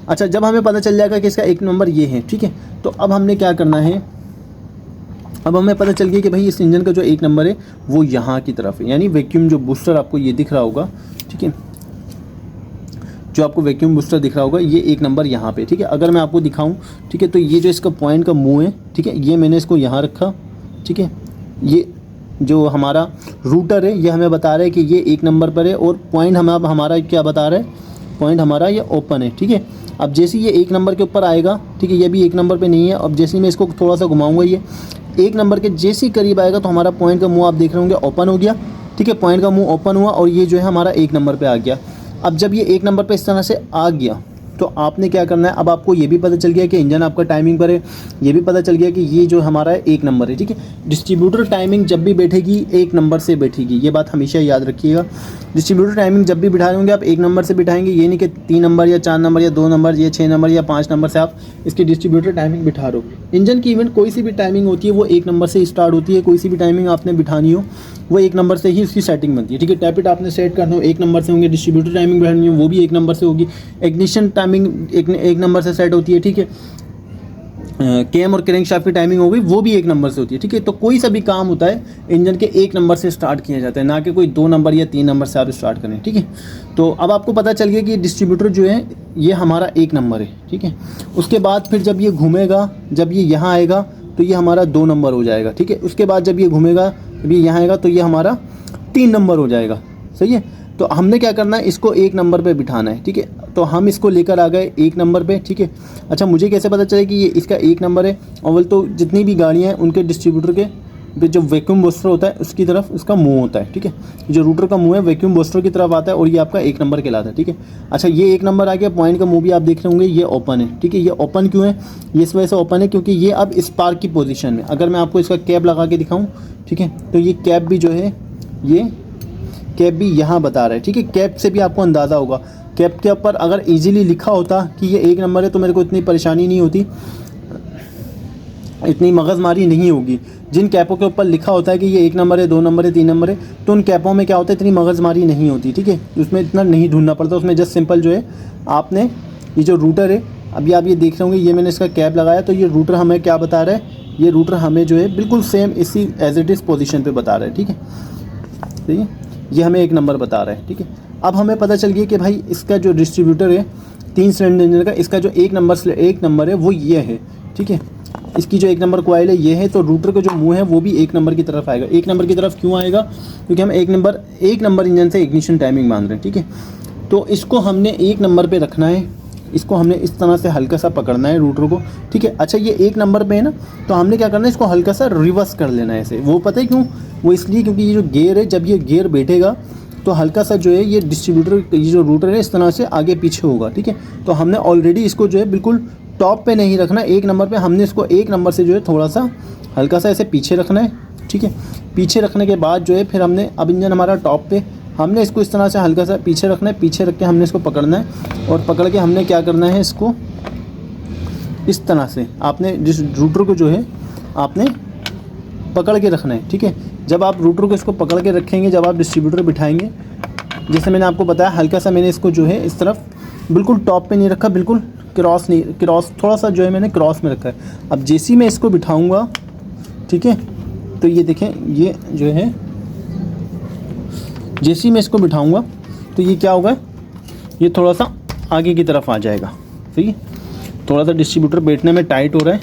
अच्छा, जब हमें पता चल जाएगा कि इसका एक नंबर ये है, ठीक है, तो अब हमने क्या करना है, अब हमें पता चल गया कि भाई इस इंजन का जो एक नंबर है वो यहाँ की तरफ है, यानी वैक्यूम जो बूस्टर आपको ये दिख रहा होगा, ठीक है, जो आपको वैक्यूम बूस्टर दिख रहा होगा ये एक नंबर यहाँ पे, ठीक है। अगर मैं आपको दिखाऊं, ठीक है, तो ये जो इसका पॉइंट का मुंह है, ठीक है, ये मैंने इसको यहाँ रखा, ठीक है। ये जो हमारा रूटर है ये हमें बता रहा है कि ये एक नंबर पर है, और पॉइंट हमारा क्या बता रहा है, पॉइंट हमारा ये ओपन है, ठीक है। अब जैसे ये एक नंबर के ऊपर आएगा, ठीक है, ये भी एक नंबर पे नहीं है। अब जैसे मैं इसको थोड़ा सा घुमाऊंगा, ये एक नंबर के जैसे ही करीब आएगा तो हमारा पॉइंट का मुंह आप देख रहे होंगे ओपन हो गया, ठीक है, पॉइंट का मुंह ओपन हुआ और ये जो है हमारा एक नंबर पे आ गया। अब जब ये एक नंबर पे इस तरह से आ गया तो आपने क्या करना है, अब आपको ये भी पता चल गया कि इंजन आपका टाइमिंग पर है, ये भी पता चल गया कि ये जो हमारा है एक नंबर है, ठीक है। डिस्ट्रीब्यूटर टाइमिंग जब भी बैठेगी एक नंबर से बैठेगी, ये बात हमेशा याद रखिएगा। डिस्ट्रीब्यूटर टाइमिंग जब भी बिठा रहे होंगे आप एक नंबर से बिठाएंगे, ये नहीं कि 3 नंबर या 4 नंबर या 2 नंबर या 6 नंबर या 5 नंबर से आप इसकी डिस्ट्रीब्यूटर टाइमिंग बिठा रहे हो। इंजन की इवेंट कोई सी भी टाइमिंग होती है वो एक नंबर से स्टार्ट होती है, कोई सी भी टाइमिंग आपने बिठानी हो वो एक नंबर से ही उसकी सेटिंग बनती है, ठीक है। टैपिट आपने सेट करना हो एक नंबर से होंगे, डिस्ट्रीब्यूटर टाइमिंग बढ़ानी हो वो भी एक नंबर से होगी, इग्निशन टाइमिंग एक नंबर से सेट होती है, ठीक है। केम और क्रैंकशाफ्ट की टाइमिंग हो गई वो भी एक नंबर से होती है, ठीक है। तो कोई सा भी काम होता है इंजन के एक नंबर से स्टार्ट किया जाता है, ना कि कोई 2 नंबर या 3 नंबर से आप स्टार्ट करें, ठीक है। तो अब आपको पता चल गया कि डिस्ट्रीब्यूटर जो है ये हमारा एक नंबर है, ठीक है। उसके बाद फिर जब ये घूमेगा, जब ये यहाँ आएगा तो ये हमारा 2 नंबर हो जाएगा, ठीक है। उसके बाद जब ये घूमेगा, जब ये यहाँ आएगा तो ये हमारा 3 नंबर हो जाएगा, सही है। तो हमने क्या करना है, इसको एक नंबर पे बिठाना है, ठीक है। तो हम इसको लेकर आ गए एक नंबर पे, ठीक है। अच्छा, मुझे कैसे पता चले कि ये इसका एक नंबर है, और तो जितनी भी गाड़ियाँ हैं उनके डिस्ट्रीब्यूटर के जो वैक्यूम बूस्टर होता है उसकी तरफ इसका मुंह होता है, ठीक है। जो रूटर का मुंह है वैक्यूम बूस्टर की तरफ आता है और ये आपका एक नंबर कहलाता है, ठीक है। अच्छा, ये एक नंबर आ गया, पॉइंट का मुंह भी आप देख रहे होंगे ये ओपन है, ठीक है। ये ओपन क्यों है, ये इस वजह से ओपन है क्योंकि ये अब स्पार्क की पोजीशन में, अगर मैं आपको इसका कैप लगा के दिखाऊँ, ठीक है, तो ये कैप भी जो है ये कैप भी यहाँ बता रहा है, ठीक है। कैप से भी आपको अंदाज़ा होगा, कैप के ऊपर अगर इजीली लिखा होता कि ये एक नंबर है तो मेरे को इतनी परेशानी नहीं होती। इतनी मगजमारी नहीं होगी। जिन कैपों के ऊपर लिखा होता है कि ये 1 नंबर है, 2 नंबर है, 3 नंबर है, तो उन कैपों में क्या होता है, इतनी मगजमारी नहीं होती, ठीक है। उसमें इतना नहीं ढूंढना पड़ता, उसमें जस्ट सिंपल जो है आपने ये जो रूटर है, अभी आप ये देख रहे होंगे, ये मैंने इसका कैप लगाया, तो ये रूटर हमें क्या बता रहा है, ये रूटर हमें जो है बिल्कुल सेम इसी एज इट इज़ पोजीशन पे बता रहा है, ठीक है। ठीक है, ये हमें 1 नंबर बता रहा है, ठीक है। अब हमें पता चल गया कि भाई इसका जो डिस्ट्रीब्यूटर है 3 सिलेंडर इंजन का, इसका जो 1 नंबर है वो ये है, ठीक है। इसकी जो 1 नंबर कॉइल है ये है, तो रूटर का जो मुंह है वो भी 1 नंबर की तरफ आएगा। 1 नंबर की तरफ क्यों आएगा, क्योंकि हम 1 नंबर इंजन से इग्निशन टाइमिंग मान रहे हैं, ठीक है। तो इसको हमने 1 नंबर पे रखना है, इसको हमने इस तरह से हल्का सा पकड़ना है रूटर को, ठीक है। अच्छा, ये 1 नंबर पे है ना, तो हमने क्या करना है, इसको हल्का सा रिवर्स कर लेना है ऐसे। वो पता है क्यों, वो इसलिए क्योंकि ये जो गियर है, जब ये गियर बैठेगा तो हल्का सा जो है ये डिस्ट्रीब्यूटर, ये जो रूटर है इस तरह से आगे पीछे होगा, ठीक है। तो हमने ऑलरेडी इसको जो है बिल्कुल टॉप पे नहीं रखना 1 नंबर पे, हमने इसको 1 नंबर से जो है थोड़ा सा हल्का सा ऐसे पीछे रखना है, ठीक है। पीछे रखने के बाद जो है फिर हमने, अब इंजन हमारा टॉप पे, हमने इसको इस तरह से हल्का सा पीछे रखना है, पीछे रख के हमने इसको पकड़ना है, और पकड़ के हमने क्या करना है, इसको इस तरह से आपने जिस रूटर को जो है आपने पकड़ के रखना है, ठीक है। जब आप रूटर को इसको पकड़ के रखेंगे, जब आप डिस्ट्रीब्यूटर बिठाएंगे, जैसे मैंने आपको बताया हल्का सा मैंने इसको जो है इस तरफ बिल्कुल टॉप पे नहीं रखा, बिल्कुल क्रॉस थोड़ा सा जो है मैंने क्रॉस में रखा है। अब जैसे मैं इसको बिठाऊंगा, ठीक है, तो ये देखें, ये जो है जैसे मैं इसको बिठाऊंगा तो ये क्या होगा, ये थोड़ा सा आगे की तरफ आ जाएगा, ठीक है। थोड़ा सा डिस्ट्रीब्यूटर बैठने में टाइट हो रहा है,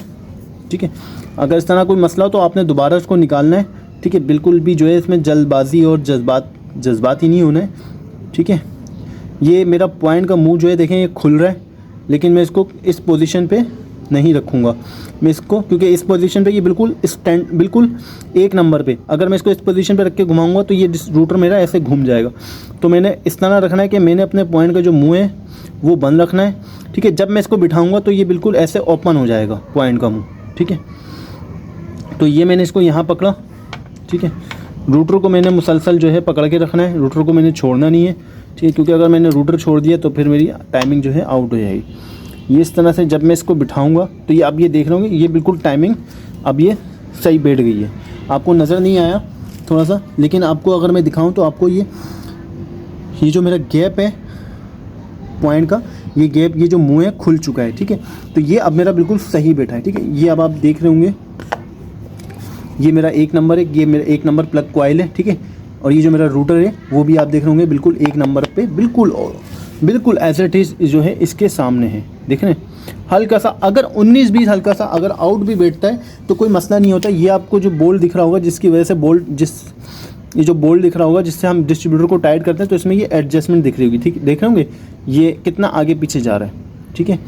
ठीक है। अगर इस तरह कोई मसला हो तो आपने दोबारा उसको निकालना है, ठीक है। बिल्कुल भी जो है इसमें जल्दबाजी और जज्बाती नहीं होना है, ठीक है। ये मेरा पॉइंट का मुंह जो है देखें, ये खुल रहा है, लेकिन मैं इसको इस पोजीशन पे नहीं रखूँगा मैं इसको, क्योंकि इस पोजीशन पे ये बिल्कुल बिल्कुल 1 नंबर पे, अगर मैं इसको इस पोजीशन पे रख के घुमाऊँगा तो ये रूटर मेरा ऐसे घूम जाएगा। तो मैंने इस तरह रखना है कि मैंने अपने पॉइंट का जो मुँह है वो बंद रखना है, ठीक है। जब मैं इसको बिठाऊँगा तो ये बिल्कुल ऐसे ओपन हो जाएगा पॉइंट का मुँह, ठीक है। तो ये मैंने इसको यहाँ पकड़ा, ठीक है। रूटर को मैंने मुसलसल जो है पकड़ के रखना है, रूटर को मैंने छोड़ना नहीं है, ठीक है, क्योंकि अगर मैंने रूटर छोड़ दिया तो फिर मेरी टाइमिंग जो है आउट हो जाएगी। ये इस तरह से जब मैं इसको बिठाऊंगा तो ये अब ये देख रहे होंगे, ये बिल्कुल टाइमिंग अब ये सही बैठ गई है। आपको नज़र नहीं आया थोड़ा सा, लेकिन आपको अगर मैं दिखाऊं तो आपको ये जो मेरा गैप है पॉइंट का, ये गैप, ये जो मुँह है खुल चुका है, ठीक है। तो ये अब मेरा बिल्कुल सही बैठा है, ठीक है। ये अब आप देख रहे होंगे, ये मेरा 1 नंबर है, ये मेरा 1 नंबर प्लग कॉइल है, ठीक है। और ये जो मेरा रूटर है वो भी आप देख रहे होंगे बिल्कुल 1 नंबर पे, बिल्कुल एज इट इज़ जो है इसके सामने है, देख रहे हैं। हल्का सा अगर 19-20 हल्का सा अगर आउट भी बैठता है तो कोई मसला नहीं होता। ये आपको जो बोल्ट दिख रहा होगा, जिसकी वजह से ये जो बोल्ट दिख रहा होगा जिससे हम डिस्ट्रीब्यूटर को टाइट करते हैं, तो इसमें ये एडजस्टमेंट दिख रही होगी, ठीक, देख रहे होंगे ये कितना आगे पीछे जा रहा है, ठीक है।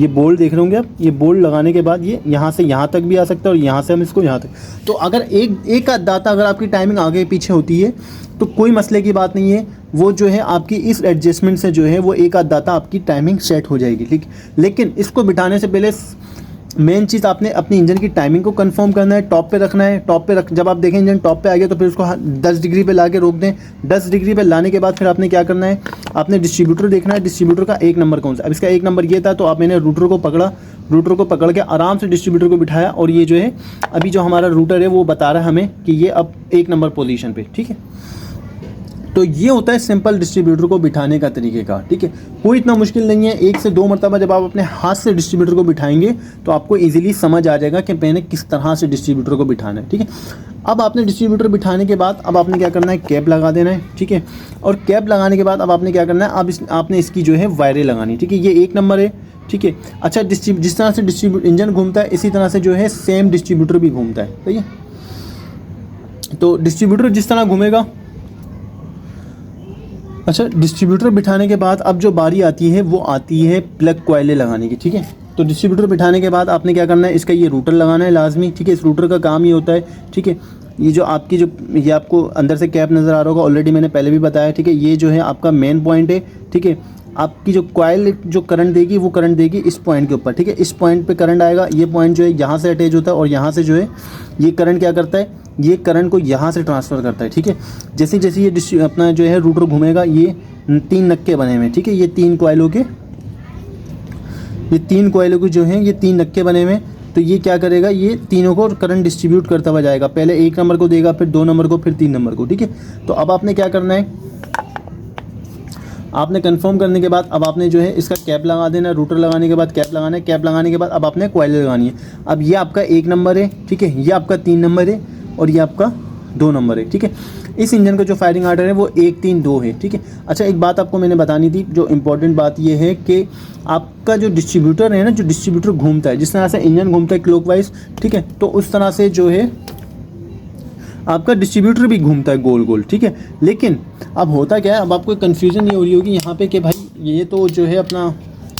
ये बोल्ट देख रहे होंगे आप, ये बोल्ट लगाने के बाद ये यहाँ से यहाँ तक भी आ सकता है, और यहाँ से हम इसको यहाँ तक। तो अगर एक आध दाता अगर आपकी टाइमिंग आगे पीछे होती है तो कोई मसले की बात नहीं है, वो जो है आपकी इस एडजस्टमेंट से जो है वो एक आध दाता आपकी टाइमिंग सेट हो जाएगी, ठीक। लेकिन इसको बिठाने से पहले मेन चीज़ आपने अपनी इंजन की टाइमिंग को कंफर्म करना है, टॉप पे रखना है। टॉप पे जब आप देखें इंजन टॉप पे आ गया तो फिर उसको 10 डिग्री पे ला के रोक दें। 10 डिग्री पे लाने के बाद फिर आपने क्या करना है, आपने डिस्ट्रीब्यूटर देखना है, डिस्ट्रीब्यूटर का 1 नंबर कौन सा। अब इसका 1 नंबर ये था, तो आप मैंने रूटर को पकड़ा, रूटर को पकड़ के आराम से डिस्ट्रीब्यूटर को बिठाया, और ये जो है अभी जो हमारा रूटर है वो बता रहा है हमें कि ये अब 1 नंबर पोजीशन पे, ठीक है। तो ये होता है सिंपल डिस्ट्रीब्यूटर को बिठाने का तरीके का, ठीक है। कोई इतना मुश्किल नहीं है, 1 से 2 मरतबा जब आप अपने हाथ से डिस्ट्रीब्यूटर को बिठाएंगे तो आपको इजीली समझ आ जाएगा कि मैंने किस तरह से डिस्ट्रीब्यूटर को बिठाना है, ठीक है। अब आपने डिस्ट्रीब्यूटर बिठाने के बाद अब आपने क्या करना है, कैप लगा देना है, ठीक है। और कैप लगाने के बाद अब आपने क्या करना है, अब आपने इसकी जो है वायरें लगानी, ठीक है। ये 1 नंबर है, ठीक है। अच्छा, जिस तरह से इंजन घूमता है इसी तरह से जो है सेम डिस्ट्रीब्यूटर भी घूमता है, सही है। तो डिस्ट्रीब्यूटर जिस तरह घूमेगा, अच्छा, डिस्ट्रीब्यूटर बिठाने के बाद अब जो बारी आती है वो आती है प्लग कॉइलें लगाने की, ठीक है। तो डिस्ट्रीब्यूटर बिठाने के बाद आपने क्या करना है, इसका ये रूटर लगाना है लाजमी, ठीक है। इस रूटर का काम ये होता है, ठीक है। ये जो आपकी ये आपको अंदर से कैप नज़र आ रहा होगा, ऑलरेडी मैंने पहले भी बताया, ठीक है। ये जो है आपका मेन पॉइंट है, ठीक है। आपकी जो कॉइल जो करंट देगी वो करंट देगी इस पॉइंट के ऊपर, ठीक है। इस पॉइंट पे करंट आएगा, ये पॉइंट जो है यहाँ से अटैच होता है, और यहाँ से जो है ये करंट क्या करता है, ये करंट को यहाँ से ट्रांसफ़र करता है, ठीक है। जैसे जैसे ये अपना जो है रूटर घूमेगा, ये 3 नक्के बने हुए हैं, ठीक है। ये 3 कॉइलों के जो हैं ये 3 नक्के बने हुए हैं। तो ये क्या करेगा, ये तीनों को करंट डिस्ट्रीब्यूट करता हुआ जाएगा। पहले 1 नंबर को देगा, फिर 2 नंबर को, फिर 3 नंबर को, ठीक है। तो अब आपने क्या करना है, आपने कंफर्म करने के बाद अब आपने जो है इसका कैप लगा देना। रूटर लगाने के बाद कैप लगाना है, कैप लगाने के बाद अब आपने कॉइल लगानी है। अब ये आपका 1 नंबर है, ठीक है, ये आपका 3 नंबर है और ये आपका 2 नंबर है, ठीक है। इस इंजन का जो फायरिंग आर्डर है वो 1 3 2 है, ठीक है। अच्छा, एक बात आपको मैंने बतानी थी, जो इम्पोर्टेंट बात ये है कि आपका जो डिस्ट्रीब्यूटर है ना, जो डिस्ट्रीब्यूटर घूमता है, जिस तरह से इंजन घूमता है क्लॉकवाइज, ठीक है, तो उस तरह से जो है आपका डिस्ट्रीब्यूटर भी घूमता है गोल गोल, ठीक है। लेकिन अब होता क्या है, अब आपको कन्फ्यूजन ये हो रही होगी यहाँ पे कि भाई ये तो जो है अपना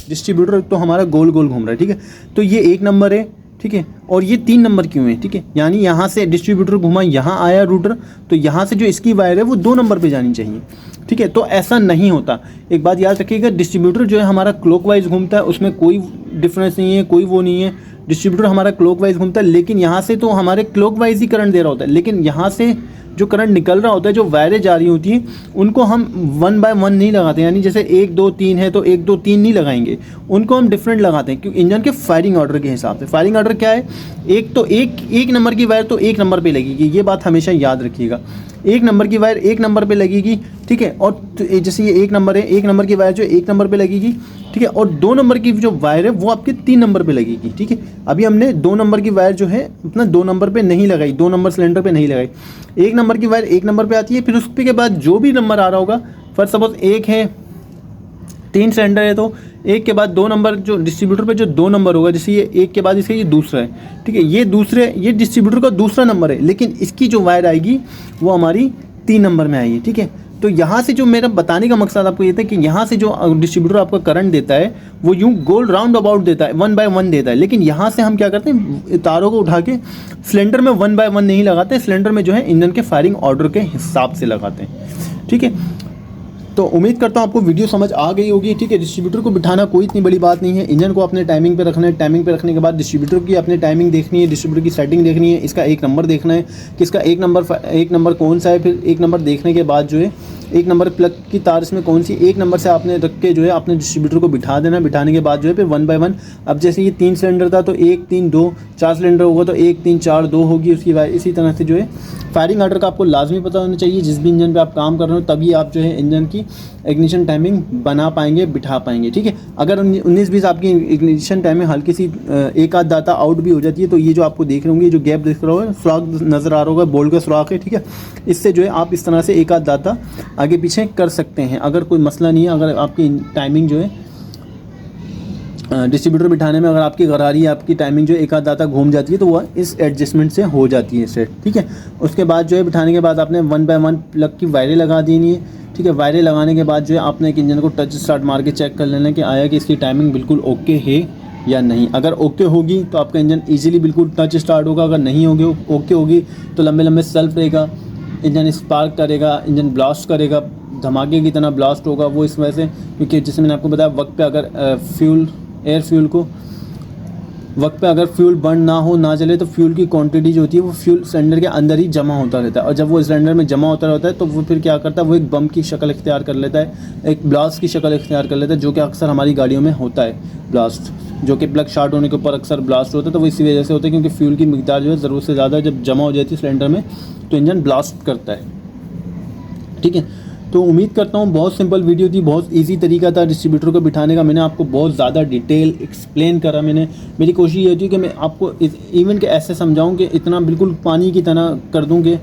डिस्ट्रीब्यूटर तो हमारा गोल गोल घूम रहा है, ठीक है। तो ये 1 नंबर है, ठीक है, और ये 3 नंबर क्यों है, ठीक है। यानी यहाँ से डिस्ट्रीब्यूटर घुमा, यहाँ आया रूटर, तो यहाँ से जो इसकी वायर है वो 2 नंबर पे जानी चाहिए, ठीक है। तो ऐसा नहीं होता। एक बात याद रखिएगा, डिस्ट्रीब्यूटर जो है हमारा क्लॉकवाइज घूमता है, उसमें कोई डिफरेंस नहीं है, कोई वो नहीं है। डिस्ट्रीब्यूटर हमारा क्लॉकवाइज घूमता है, लेकिन यहाँ से तो हमारे क्लॉकवाइज ही करंट दे रहा होता है, लेकिन यहाँ से जो करंट निकल रहा होता है, जो वायरें जा रही होती हैं, उनको हम 1 बाय 1 नहीं लगाते। यानी जैसे 1 2 3 है तो 1 2 3 नहीं लगाएंगे, उनको हम डिफरेंट लगाते हैं, क्योंकि इंजन के फायरिंग ऑर्डर के हिसाब से। फायरिंग ऑर्डर क्या है, एक नंबर की वायर तो 1 नंबर पे लगेगी, ये बात हमेशा याद रखिएगा। 1 नंबर की वायर 1 नंबर पे लगेगी, ठीक है। और जैसे ये 1 नंबर है, 1 नंबर की वायर जो 1 नंबर पे लगेगी, ठीक है। और 2 नंबर की जो वायर है वो आपके 3 नंबर पे लगेगी, ठीक है। अभी हमने 2 नंबर की वायर जो है अपना 2 नंबर पे नहीं लगाई, 2 नंबर सिलेंडर पे नहीं लगाई। 1 नंबर की वायर 1 नंबर पे आती है, फिर उसके के बाद जो भी नंबर आ रहा होगा, फॉर सपोज 1 है, 3 सिलेंडर है, तो 1 के बाद 2 नंबर जो डिस्ट्रीब्यूटर पे जो 2 नंबर होगा, जैसे ये 1 के बाद इसका ये दूसरा है, ठीक है। ये डिस्ट्रीब्यूटर का दूसरा नंबर है, लेकिन इसकी जो वायर आएगी वो हमारी 3 नंबर में आएगी, ठीक है। तो यहाँ से जो मेरा बताने का मकसद आपको ये था कि यहाँ से जो डिस्ट्रीब्यूटर आपका करंट देता है वो यूँ गोल राउंड अबाउट देता है, 1 बाय 1 देता है। लेकिन यहाँ से हम क्या करते हैं, तारों को उठा के सिलेंडर में 1 बाय 1 नहीं लगाते, सिलेंडर में जो है इंजन के फायरिंग ऑर्डर के हिसाब से लगाते हैं, ठीक है। तो उम्मीद करता हूँ आपको वीडियो समझ आ गई होगी, ठीक है। डिस्ट्रीब्यूटर को बिठाना कोई इतनी बड़ी बात नहीं है, इंजन को अपने टाइमिंग पे रखना है, टाइमिंग पे रखने के बाद डिस्ट्रीब्यूटर की अपने टाइमिंग देखनी है, डिस्ट्रीब्यूटर की सेटिंग देखनी है, इसका 1 नंबर देखना है कि इसका 1 नंबर कौन सा है। फिर 1 नंबर देखने के बाद जो है 1 नंबर प्लग की तार इसमें कौन सी, 1 नंबर से आपने रख के जो है अपने डिस्ट्रीब्यूटर को बिठा देना। बिठाने के बाद जो है फिर 1 बाय 1, अब जैसे ये 3 सिलेंडर था तो 1 3 2, 4 सिलेंडर होगा तो 1 3 4 2 होगी उसकी वायर। इसी तरह से जो है फायरिंग ऑर्डर का आपको लाजमी पता होना चाहिए जिस भी इंजन पे आप काम कर रहे हो, तभी आप जो है इंजन की इग्निशन टाइमिंग बना पाएंगे, बिठा पाएंगे, ठीक है। अगर 19-20 आपकी इग्निशन टाइमिंग हल्की सी एक आध दाता आउट भी हो जाती है, तो ये जो आपको देख रहे होंगे, जो गैप दिख रहा होगा, सुराख नज़र आ रहा होगा, बोल्ट का सुराख है, ठीक है। इससे जो है आप इस तरह से एक आध दाता आगे पीछे कर सकते हैं, अगर कोई मसला नहीं है। अगर आपकी टाइमिंग जो है डिस्ट्रीब्यूटर बिठाने में अगर आपकी गरारी आपकी टाइमिंग जो एक आध दाता घूम जाती है, तो वह इस एडजस्टमेंट से हो जाती है सेट, ठीक है। उसके बाद जो है बिठाने के बाद आपने 1 बाय 1 प्लग की वायरें लगा देनी है, ठीक है। वायरें लगाने के बाद जो है आपने एक इंजन को टच स्टार्ट मार के चेक कर लेना कि आया कि इसकी टाइमिंग बिल्कुल ओके है या नहीं। अगर ओके होगी तो आपका इंजन ईजिली बिल्कुल टच स्टार्ट होगा, अगर नहीं होगी ओके होगी तो लंबे लंबे सेल्फ रहेगा, इंजन स्पार्क करेगा, इंजन ब्लास्ट करेगा, धमाके की तरह ब्लास्ट होगा। वो इस वजह से क्योंकि जैसे मैंने आपको बताया वक्त पे अगर वक्त पे अगर फ्यूल बर्न ना हो, ना जले, तो फ्यूल की क्वांटिटी जो होती है वो फ्यूल सिलेंडर के अंदर ही जमा होता रहता है, और जब वो सिलेंडर में जमा होता रहता है तो वो फिर क्या करता है, वो एक बम की शक्ल इख्तियार कर लेता है, एक ब्लास्ट की शक्ल इख्तियार कर लेता है, जो कि अक्सर हमारी गाड़ियों में होता है ब्लास्ट, जो कि प्लग शॉर्ट होने के ऊपर अक्सर ब्लास्ट होता है। तो वो इसी वजह से होता है क्योंकि फ्यूल की मिकदार जो है ज़रूरत से ज़्यादा जब जमा हो जाती है सिलेंडर में तो इंजन ब्लास्ट करता है, ठीक है। तो उम्मीद करता हूँ बहुत सिंपल वीडियो थी, बहुत इजी तरीका था डिस्ट्रीब्यूटर को बिठाने का। मैंने आपको बहुत ज़्यादा डिटेल एक्सप्लेन करा, मेरी कोशिश ये होती है कि मैं आपको इवन के ऐसे समझाऊँ कि इतना बिल्कुल पानी की तरह कर दूँ कि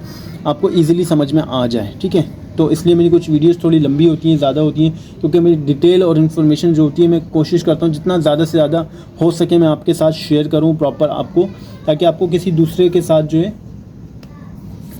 आपको ईज़िली समझ में आ जाए, ठीक है। तो इसलिए मेरी कुछ वीडियोस थोड़ी लंबी होती हैं, ज़्यादा होती हैं, क्योंकि मेरी डिटेल और इन्फॉर्मेशन जो होती है मैं कोशिश करता हूँ जितना ज़्यादा से ज़्यादा हो सके मैं आपके साथ शेयर करूँ प्रॉपर आपको, ताकि आपको किसी दूसरे के साथ जो है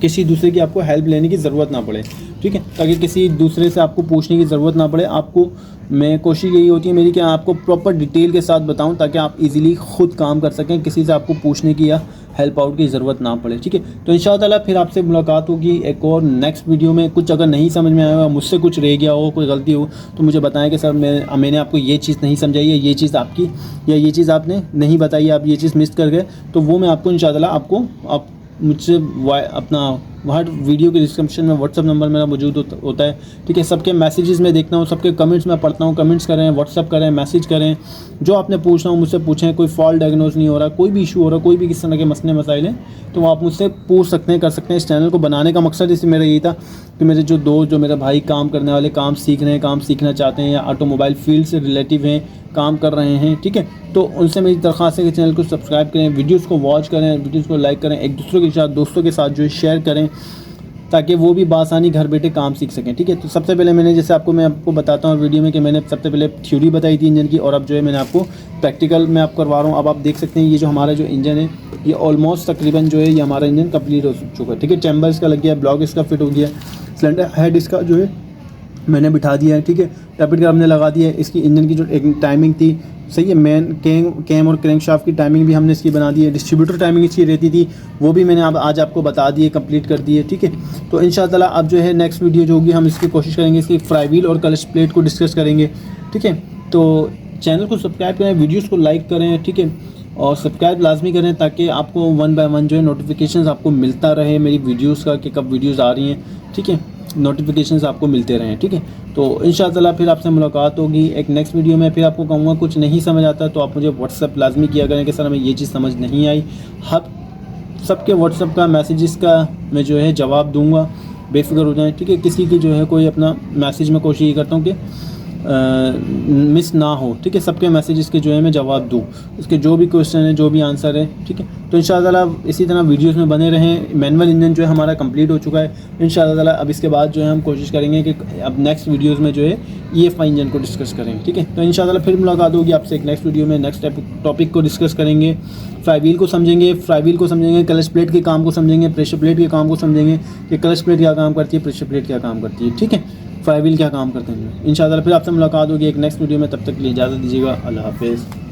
किसी दूसरे की आपको हेल्प लेने की ज़रूरत ना पड़े, ठीक है। ताकि किसी दूसरे से आपको पूछने की ज़रूरत ना पड़े। आपको मैं कोशिश यही होती है मेरी कि आपको प्रॉपर डिटेल के साथ बताऊं ताकि आप इजीली खुद काम कर सकें, किसी से आपको पूछने की या हेल्प आउट की ज़रूरत ना पड़े, ठीक है। तो इंशाअल्लाह ताला फिर आपसे मुलाकात होगी एक और नेक्स्ट वीडियो में। कुछ अगर नहीं समझ में आया हो, मुझसे कुछ रह गया हो, कोई गलती हो तो मुझे बताएं कि सर मैंने आपको ये चीज़ नहीं समझाई है, ये चीज़ आपकी या ये चीज़ आपने नहीं बताई, आप ये चीज़ मिस कर गए, तो वो मैं आपको इंशाअल्लाह आप मुझसे अपना हर वीडियो के डिस्क्रिप्शन में व्हाट्सअप नंबर मेरा मौजूद होता है, ठीक है। सबके मैसेजेस मैं देखता हूँ, सबके कमेंट्स मैं पढ़ता हूँ, कमेंट्स करें, व्हाट्सअप करें, मैसेज करें, जो आपने पूछना हो मुझसे पूछें। कोई फॉल्ट डायग्नोज नहीं हो रहा, कोई भी इशू हो रहा, कोई भी किस तरह के मसले मसाइल हैं तो वो आप मुझसे पूछ सकते हैं, कर सकते हैं। इस चैनल को बनाने का मकसद इससे मेरा यही था कि मेरे जो दोस्त, जो मेरे भाई काम करने वाले, काम सीख रहे हैं, काम सीखना चाहते हैं या ऑटोमोबाइल फील्ड से रिलेटिव हैं, काम कर रहे हैं, ठीक है, तो उनसे मेरी दरख्वास्त है कि चैनल को सब्सक्राइब करें, वीडियोस को वॉच करें, वीडियोस को लाइक करें, एक दूसरे के साथ, दोस्तों के साथ जो है शेयर करें, ताकि वो भी बासानी घर बैठे काम सीख सकें, ठीक है। तो सबसे पहले मैंने जैसे मैं आपको बताता हूँ वीडियो में कि मैंने सबसे पहले थ्योरी बताई थी इंजन की, और अब जो है मैंने आपको प्रैक्टिकल में आप करवा रहा हूँ। अब आप देख सकते हैं ये जो हमारा जो इंजन है ये ऑलमोस्ट तकरीबन जो है ये हमारा इंजन कंप्लीट हो चुका है, ठीक है। चैम्बर इसका लग गया, ब्लॉक इसका फिट हो गया, सिलेंडर हेड इसका जो है मैंने बिठा दिया है, ठीक है। टैपिट का हमने लगा दिया है। इसकी इंजन की जो एक टाइमिंग थी, सही है, मेन कैम और क्रैंकशाफ्ट की टाइमिंग भी हमने इसकी बना दी है। डिस्ट्रीब्यूटर टाइमिंग इसकी रहती थी वो भी मैंने आज आपको बता दी है, कंप्लीट कर दी है, ठीक है। तो इंशाअल्लाह अब जो है नेक्स्ट वीडियो जो होगी हम इसकी कोशिश करेंगे इसकी फ्लाई व्हील और क्लच प्लेट को डिस्कस करेंगे, ठीक है। तो चैनल को सब्सक्राइब करें, वीडियोज़ को लाइक करें, ठीक है, और सब्सक्राइब लाजमी करें ताकि आपको 1 बाय 1 जो है नोटिफिकेशंस आपको मिलता रहे मेरी वीडियोस का कि कब वीडियोस आ रही हैं, ठीक है, नोटिफिकेशंस आपको मिलते रहें, ठीक है। तो इंशाअल्लाह फिर आपसे मुलाकात होगी एक नेक्स्ट वीडियो में। फिर आपको कहूँगा कुछ नहीं समझ आता तो आप मुझे व्हाट्सअप लाजमी किया करें कि सर हमें ये चीज़ समझ नहीं आई। हर सबके व्हाट्सअप का मैसेजेस का मैं जो है जवाब दूँगा, बेफिक्र हो जाएँ, ठीक है। किसी की जो है कोई अपना मैसेज में कोशिश करता हूँ कि मिस ना हो, ठीक है। सबके मैसेजेस के जो है मैं जवाब दूँ, इसके जो भी क्वेश्चन है, जो भी आंसर है, ठीक है। तो इंशाअल्लाह इसी तरह वीडियोस में बने रहें। मैनुअल इंजन जो है हमारा कंप्लीट हो चुका है इंशाअल्लाह। अब इसके बाद जो है हम कोशिश करेंगे कि अब नेक्स्ट वीडियोस में जो है EFI इंजन को डिस्कस करेंगे, ठीक है। तो इंशाअल्लाह फिर मुलाकात होगी आपसे एक नेक्स्ट वीडियो में, नेक्स्ट टॉपिक को डिस्कस करेंगे। फ्लाई व्हील को समझेंगे, क्लच प्लेट के काम को समझेंगे, प्रेशर प्लेट के काम को समझेंगे कि क्लच प्लेट क्या काम करती है, प्रेशर प्लेट क्या काम करती है, ठीक है, फ्लाई व्हील क्या काम करते हैं। इंशाअल्लाह फिर आपसे मुलाकात होगी एक नेक्स्ट वीडियो में। तब तक के लिए इजाज़त दीजिएगा। अल्लाह हाफ़िज़।